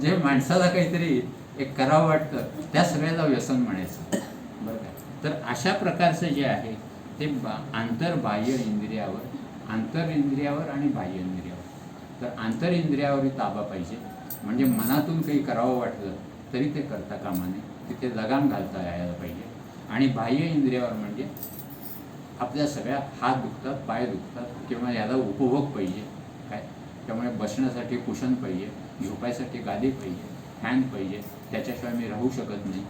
जे माणसाला काहीतरी एक करावं वाटतं त्या सगळ्याला व्यसन म्हणायचं, बरं का? तर अशा प्रकारचं जे आहे ते आंतरबाह्य इंद्रियावर, आंतर इंद्रियावर आणि बाह्य इंद्रियावर. तर आंतर इंद्रियावरही ताबा पाहिजे. म्हणजे मनातून काही करावं वाटलं तरी ते करता कामा नये, तिथे लगाम घालता यायला पाहिजे. आणि बाह्य इंद्रियावर म्हणजे आपल्या सगळ्या हात दुखतात, पाय दुखतात किंवा याला उपभोग पाहिजे. काय त्यामुळे बसण्यासाठी कुशन पाहिजे, झोपायसाठी गादी पाहिजे, फॅन पाहिजे, त्याच्याशिवाय मी राहू शकत नाही.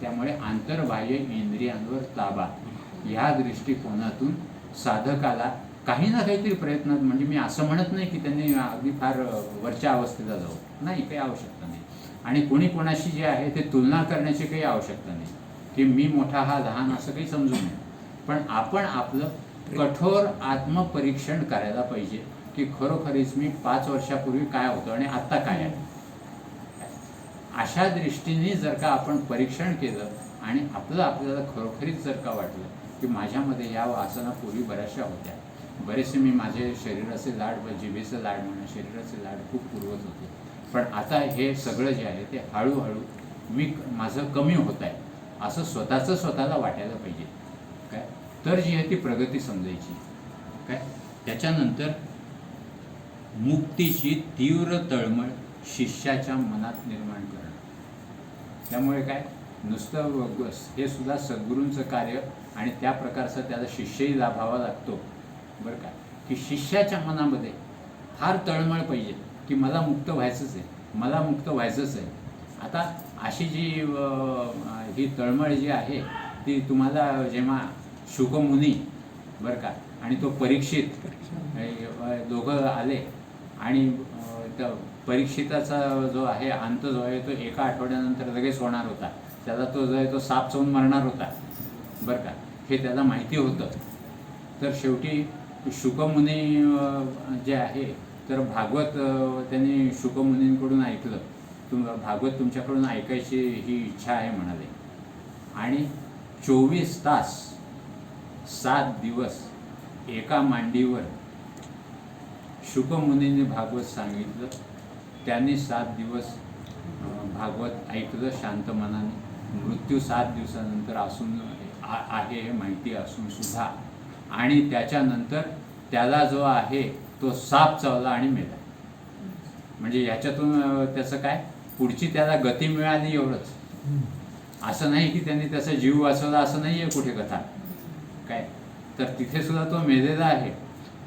त्यामुळे आंतरबाह्य इंद्रियांवर ताबा ह्या दृष्टिकोनातून साधकाला काही ना काहीतरी प्रयत्नात, म्हणजे मी असं म्हणत नाही की त्यांनी अगदी फार वरच्या अवस्थेला जाऊ, नाही, काही आवश्यकता नाही. आणि कोणी कोणाशी जे आहे ते तुलना करण्याची काही आवश्यकता नाही, की मी मोठा हा लहान असं काही समजू नये. पण आपण आपलं कठोर आत्मपरीक्षण करायला पाहिजे की खरोखरीच मी 5 वर्षापूर्वी काय होतं आणि आत्ता काय आहे. अशा दृष्टीने जर का आपण परीक्षण केलं आणि आपल्याला खरोखरीच जर का वाटलं की माझ्यामध्ये या वासना पूर्वी बऱ्याचशा होत्या, बरेचसे मी माझे शरीराचे लाड व जिभेचे लाड म्हणून शरीराचे लाड खूप पुरवत होते, पण आता हे सगळं जे आहे ते हळूहळू माझं कमी होत आहे असं स्वतःला वाटायला पाहिजे. काय तर जी आहे ती प्रगती समजायची. काय त्याच्यानंतर मुक्तीची तीव्र तळमळ शिष्याच्या मनात निर्माण करणं. त्यामुळे काय नुसतं हे सुद्धा सद्गुरूंचं कार्य आणि त्या प्रकारचा त्याला शिष्यही लाभावा लागतो, बरं का? की शिष्याच्या मनामध्ये फार तळमळ पाहिजे की मला मुक्त व्हायचंच आहे, मला मुक्त व्हायचंच आहे. आता अशी जी ही तळमळ जी आहे ती तुम्हाला जेव्हा शुकमुनी, बरं का, आणि तो परीक्षित दोघं आले आणि त्या परीक्षिताचा जो आहे अंत जो आहे तो एका आठवड्यानंतर लगेच होणार होता. त्याला तो जो आहे तो साप चावून मरणार होता, बरं का, हे त्याला माहिती होतं. तर शेवटी शुकमुनी जे आहे तर भागवत त्यांनी शुकमुनींकडून ऐकलं. भागवत तुमच्याकडून ऐकायची ही इच्छा आहे म्हणाले. आणि 24 तास 7 दिवस एका मांडीवर शुकमुनींनी भागवत सांगितलं. त्यांनी 7 दिवस भागवत ऐकलं शांत मनाने. मृत्यू 7 दिवसानंतर असून आहे हे माहिती असून सुद्धा, आणि त्याच्यानंतर त्याला जो आहे तो साप चावला आणि मेला. म्हणजे ह्याच्यातून त्याचं काय पुढची त्याला गती मिळाली एवढंच. असं नाही की त्यांनी त्याचा जीव वाचवला असं नाही आहे कुठे कथा काय. तर तिथे सुद्धा तो मेलेला आहे.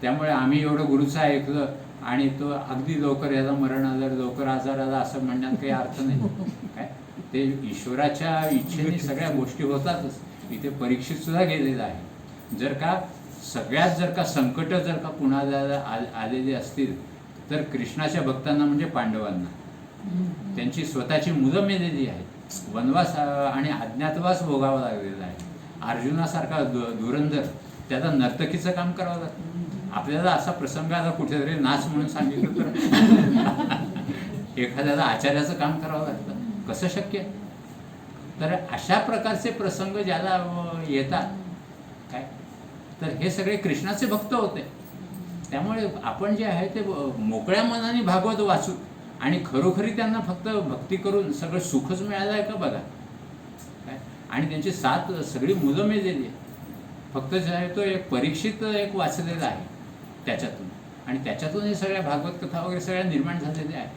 त्यामुळे आम्ही एवढं गुरुचं ऐकलं आणि तो अगदी लवकर याला मरण आलं, लवकर आजार आला असं म्हणण्यात काही अर्थ नाही काय. ते ईश्वराच्या इच्छेने सगळ्या गोष्टी होतातच. इथे परीक्षित सुद्धा गेलेला आहे. जर का सगळ्यात जर का संकट जर का कुणाला आलेली असतील तर कृष्णाच्या भक्तांना म्हणजे पांडवांना त्यांची स्वतःची मुलं मेलेली आहेत. वनवास आणि अज्ञातवास भोगावा लागलेला आहे. अर्जुनासारखा धुरंधर त्याला नर्तकीचं काम करावं लागतं. आपल्याला असा प्रसंग आला कुठेतरी नाच म्हणून सांगितलं तर एखाद्याला आचार्याचं काम करावं लागतं. कसं शक्य. तर अशा प्रकारचे प्रसंग ज्याला येतात काय तर हे सगळे कृष्णाचे भक्त होते. त्यामुळे आपण जे आहे ते मोकळ्या मनाने भागवत वाचू आणि खरोखरी त्यांना फक्त भक्ती करून सगळं सुखच मिळालं आहे का बघा काय. आणि त्यांची 7 सगळी मुलं मेलेली आहे. फक्त जे आहे तो एक परीक्षित एक वाचलेला आहे त्याच्यातून आणि त्याच्यातून हे सगळ्या भागवत कथा वगैरे सगळ्या निर्माण झालेल्या आहेत.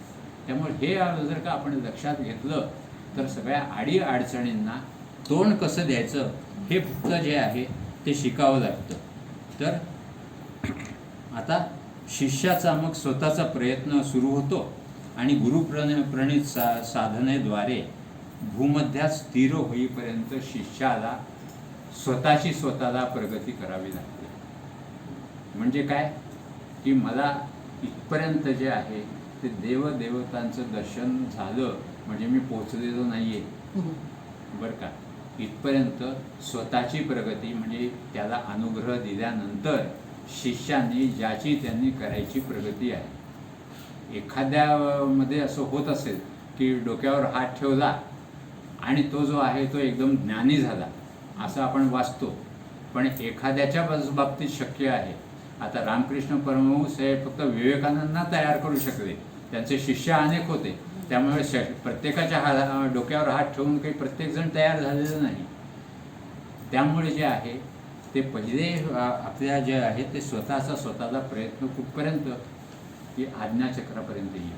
त्यामुळे हे जर का आपण लक्षात घेतलं तर सगळ्या अडी अडचणींना तोंड कसं द्यायचं हे फक्त जे आहे ते शिकावं लागतं. तर आता शिष्याचा मग स्वतःचा प्रयत्न सुरू होतो आणि गुरुप्रणित साधनेद्वारे भूमध्यात स्थिर होईपर्यंत शिष्याला स्वतःला प्रगती करावी लागते. म्हणजे काय की मला इथपर्यंत जे आहे ते देवदेवतांचं दर्शन झालं म्हणजे मी पोचलेलो नाही आहे बरं का. इथपर्यंत स्वतःची प्रगती म्हणजे त्याला अनुग्रह दिल्यानंतर शिष्याने ज्याची त्यांनी करायची प्रगती आहे. एखाद्यामध्ये असं होत असेल की डोक्यावर हात ठेवला आणि तो जो आहे तो एकदम ज्ञानी झाला असं आपण वाचतो. पण एखाद्याच्या बाबतीत शक्य आहे. आता रामकृष्ण परमहंस हे फक्त विवेकानंदांना तयार करू शकले. त्यांचे शिष्य अनेक होते. त्यामुळे प्रत्येकाच्या डोक्यावर हात ठेवून काही प्रत्येकजण तयार झालेलं नाही. त्यामुळे जे आहे ते पहिले आपल्या जे आहे ते स्वतःचा प्रयत्न कुठपर्यंत की आज्ञाचक्रापर्यंत येईल.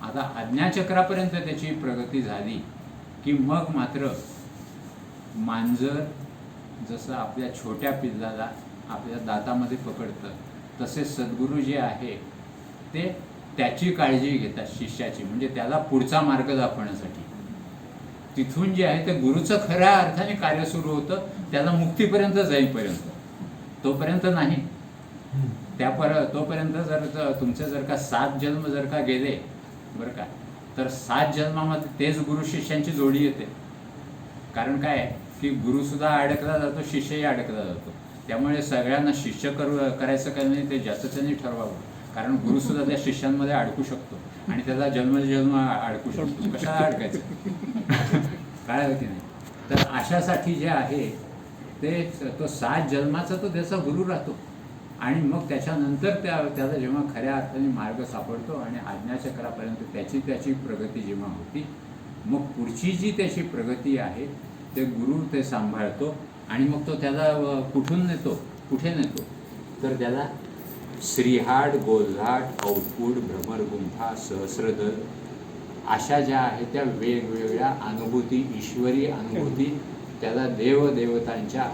आता आज्ञाचक्रापर्यंत त्याची प्रगती झाली की मग मात्र मांजर जसं आपल्या छोट्या पिल्लाला आपल्या दातामध्ये पकडतं तसे सद्गुरू जे आहे ते त्याची काळजी घेतात शिष्याची. म्हणजे त्याला पुढचा मार्ग दाखवण्यासाठी. तिथून जे आहे ते गुरुचं खऱ्या अर्थाने कार्य सुरू होतं त्याला मुक्तीपर्यंत जाईपर्यंत. तोपर्यंत नाही. तोपर्यंत जर तुमचे जर का 7 जन्म जर का गेले बरं का तर 7 जन्मामध्ये तेच गुरु शिष्यांची जोडी येते. कारण काय की गुरुसुद्धा अडकला जातो शिष्यही अडकला जातो. त्यामुळे सगळ्यांना शिष्य करायचं काही नाही ते ज्याचं त्यांनी ठरवावं. कारण गुरुसुद्धा त्या शिष्यांमध्ये अडकू शकतो आणि त्याला जन्म अडकू शकतो. कशाला अडकायचं कळलं की नाही. तर अशासाठी जे आहे ते तो 7 जन्माचा तो त्याचा गुरु राहतो आणि मग त्याच्यानंतर त्याला जेव्हा खऱ्या अर्थाने मार्ग सापडतो आणि आज्ञाचक्रापर्यंत त्याची प्रगती जेव्हा होती मग पुढची जी त्याची प्रगती आहे ते गुरु ते सांभाळतो आणि मग तो त्याला कुठे नेतो तर त्याला श्रीहाट, गोलघाट, औपुड, भ्रमरगुंफा, सहस्रदल अशा ज्या आहेत त्या वेगवेगळ्या अनुभूती, ईश्वरी अनुभूती, त्याला देवदेवतांच्या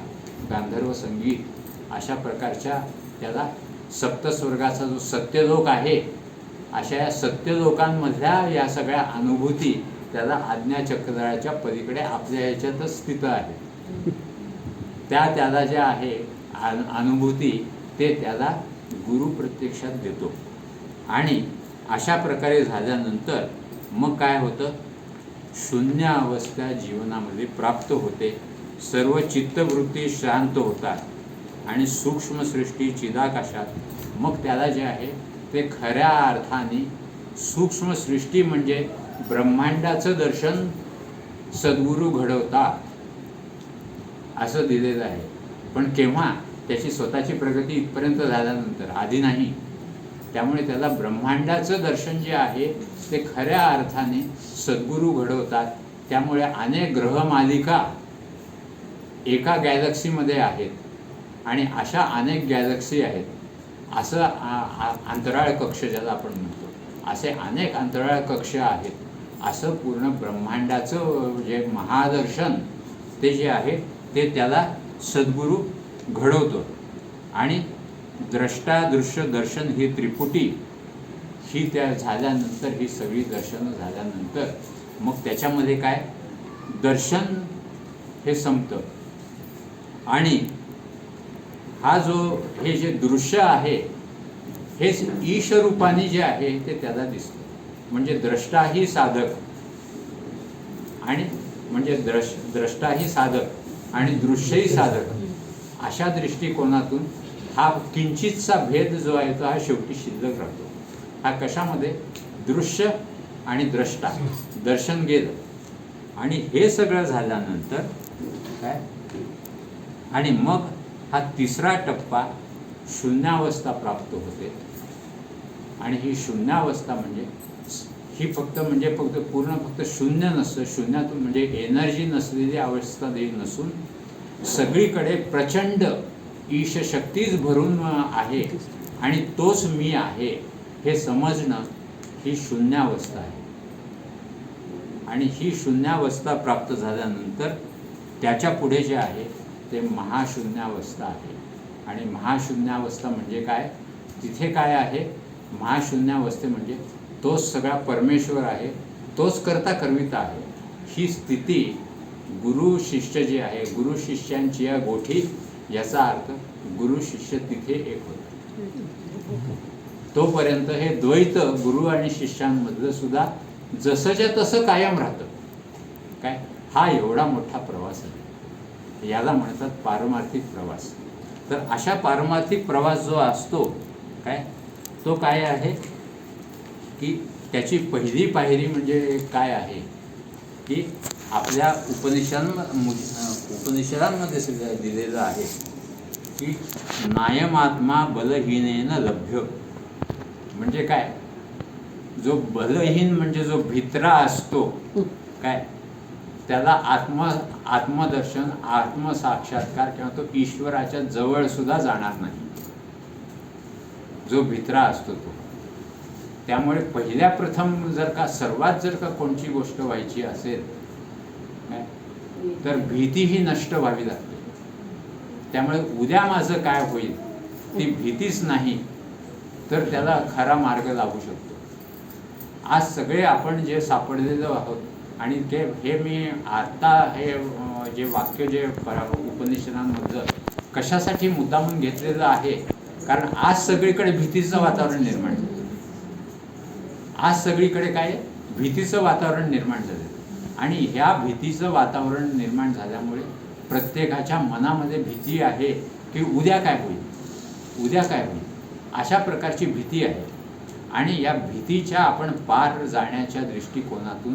गांधर्व संगीत अशा प्रकारच्या त्याला सप्तस्वर्गाचा जो सत्यलोक आहे अशा या सत्यलोकांमधल्या या सगळ्या अनुभूती त्याला आज्ञाचक्राच्या पलीकडे आपल्या ह्याच्यातच स्थित आहे. त्याला ज्या आहे अनुभूती ते त्याला गुरु प्रत्यक्षात देतो आणि अशा प्रकारे झाल्यानंतर मग काय होतं शून्य अवस्था जीवनामध्ये प्राप्त होते. सर्व चित्तवृत्ती शांत होतात आणि सूक्ष्मसृष्टी चिदाकाशात मग त्याला जे आहे ते खऱ्या अर्थाने सूक्ष्मसृष्टी म्हणजे ब्रह्मांडाचं दर्शन सद्गुरू घडवतात असं दिलेलं आहे. पण केव्हा त्याची स्वतःची प्रगती इथपर्यंत झाल्यानंतर, आधी नाही. त्यामुळे त्याला ब्रह्मांडाचं दर्शन जे आहे ते खऱ्या अर्थाने सद्गुरू घडवतात. त्यामुळे अनेक ग्रहमालिका एका गॅलक्सीमध्ये आहेत आणि अशा अनेक गॅलक्सी आहेत. असं अंतराळ कक्ष ज्याला आपण म्हणतो असे अनेक अंतराळ कक्ष आहेत. असं पूर्ण ब्रह्मांडाचं जे महादर्शन ते जे आहे ते त्याला सद्गुरू घडवतो. आणि द्रष्टा दृश्य दर्शन ही त्रिपुटी ही त्या झाल्यानंतर, ही सगळी दर्शनं झाल्यानंतर मग त्याच्यामध्ये काय दर्शन हे संपतं. आणि हा जो हे जे दृश्य आहे हेच ईश रूपाने जे आहे ते त्याला दिसतं. म्हणजे द्रष्टाही साधक आणि म्हणजे द्रष्टाही साधक आणि दृश्यही साधक अशा दृष्टिकोनातून हा किंचितचा भेद जो आहे तो हा शेवटी शिल्लक राहतो. हा कशामध्ये दृश्य आणि द्रष्टा दर्शन गेलं आणि हे सगळं झाल्यानंतर काय आणि मग हा तिसरा टप्पा शून्यावस्था प्राप्त होते. आणि ही शून्यावस्था म्हणजे ही फक्त पूर्ण शून्य नसतं. शून्यातून म्हणजे एनर्जी नसलेली अवस्था देई नसून सगळीकडे प्रचंड ईश शक्तीच भरून आहे आणि तोच मी आहे हे समजणं ही शून्यावस्था आहे. आणि ही शून्यावस्था प्राप्त झाल्यानंतर त्याच्या पुढे जे आहे ते महाशून्यावस्था आहे. आणि महाशून्यावस्था म्हणजे काय, तिथे काय आहे, महाशून्यावस्थे म्हणजे तोच सगळा परमेश्वर आहे, तोच करता करविता आहे. ही स्थिती गुरु शिष्य जे आहे, गुरु शिष्यांची या गोठी, याचा अर्थ गुरु शिष्य तिथे एक होता. तोपर्यंत हे द्वैत गुरु आणि शिष्यांमधलं सुद्धा जसंच्या तसं कायम राहतं. काय हा एवढा मोठा प्रवास आहे, याला म्हणतात पारमार्थिक प्रवास. तर अशा पारमार्थिक प्रवास जो असतो काय, तो काय आहे की त्याची पहिली पायरी म्हणजे काय आहे की आपल्या उपनिषदांमध्ये सुद्धा दिलेलं आहे की नायमात्मा बलहीनेन लभ्य. म्हणजे काय, जो बलहीन म्हणजे जो भित्रा असतो काय, त्याला आत्मदर्शन, आत्मसाक्षात्कार किंवा तो ईश्वराच्या जवळ सुद्धा जाणार नाही, जो भित्रा असतो तो. त्यामुळे पहिल्या प्रथम सर्वात जर का कोणची गोष्ट व्हायची असेल तर भीती ही नष्ट व्हावी लागते. त्यामुळे उद्या माझं काय होईल ती भीतीच नाही तर त्याला खरा मार्ग लागू शकतो. आज सगळे आपण जे सापडलेलो आहोत आणि हे मी आता हे जे वाक्य जे उपनिषदांमधलं कशासाठी मुद्दामून घेतलेलं आहे, कारण आज सगळीकडे भीतीचं वातावरण निर्माण झालं. आज सगळीकडे काय भीतीचं वातावरण निर्माण झालं. आणि ह्या भीतीचं वातावरण निर्माण झाल्यामुळे प्रत्येकाच्या मनामध्ये भीती आहे की उद्या काय होईल, उद्या काय होईल, अशा प्रकारची भीती आहे. आणि या भीतीच्या आपण पार जाण्याच्या दृष्टिकोनातून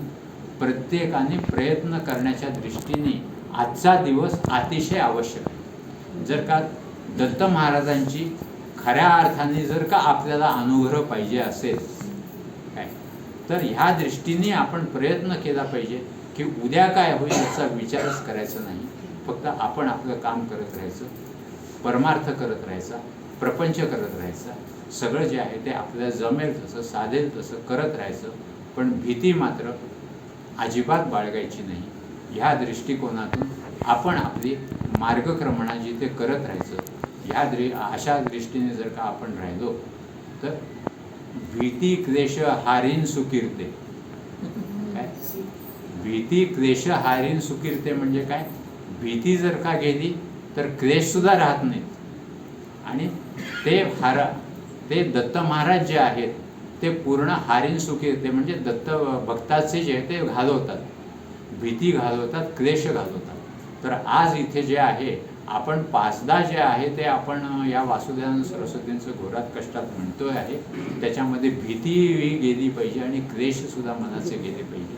प्रत्येकाने प्रयत्न करण्याच्या दृष्टीने आजचा दिवस अतिशय आवश्यक आहे. जर का दत्त महाराजांची खऱ्या अर्थाने जर का आपल्याला अनुग्रह पाहिजे असेल काय, तर ह्या दृष्टीने आपण प्रयत्न केला पाहिजे की उद्या काय होईल याचा विचारच करायचा नाही. फक्त आपण आपलं काम करत राहायचं, परमार्थ करत राहायचा, प्रपंच करत राहायचा. सगळं जे आहे ते आपल्याला जमेल तसं, साधेल तसं करत राहायचं. पण भीती मात्र अजिबात बाळगायची नाही. ह्या दृष्टिकोनातून आपण आपली मार्गक्रमणा जिथे करत राहायचं. अशा दृष्टीने जर का आपण राहिलो तर भीती क्लेश हारीन सुकीर्ते. काय भीती क्लेश हारीन सुकीर्ते म्हणजे काय, भीती जर का गेली तर क्लेश सुद्धा राहत नाहीत. आणि ते दत्त महाराज जे आहेत ते पूर्ण हारीन सुकीर्ते म्हणजे दत्त भक्ताचे जे ते घालवतात, भीती घालवतात, क्लेश घालवतात. तर आज इथे जे आहे आपण पाचदा जे आहे ते आपण या वासुदेवानंद सरस्वतींचं घोरात कष्टात म्हणतोय आहे, त्याच्यामध्ये भीतीही गेली पाहिजे आणि क्लेश सुद्धा मनाचे गेले पाहिजे.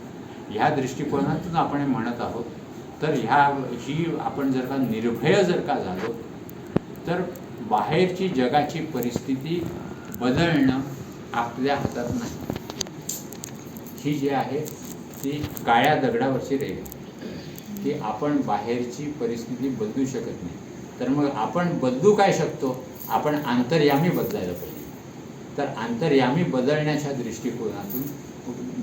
ह्या दृष्टिकोनातून आपण म्हणत आहोत. तर ही आपण जर का निर्भय जर का झालो तर बाहेरची जगाची परिस्थिती बदलणं आपल्या हातात नाही. ही जी आहे ती काळ्या दगडावरची रेघ, की आपण बाहेरची परिस्थिती बदलू शकत नाही. तर मग आपण बदलू काय शकतो, आपण अंतर्यामी बदलायला पाहिजे. तर अंतर्यामी बदलण्याच्या दृष्टिकोनातून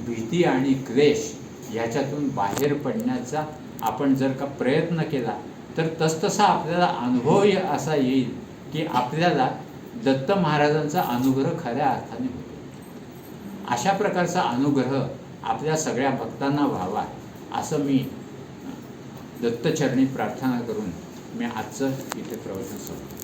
भीती आणि क्लेश ह्याच्यातून बाहेर पडण्याचा आपण जर का प्रयत्न केला तर तसतसा आपल्याला अनुभव असा येईल की आपल्याला दत्त महाराजांचा अनुग्रह खऱ्या अर्थाने होतो. अशा प्रकारचा अनुग्रह आपल्या सगळ्या भक्तांना व्हावा असं मी दत्तचरणी प्रार्थना करून मी आजचं इथे प्रवचन संपवतो.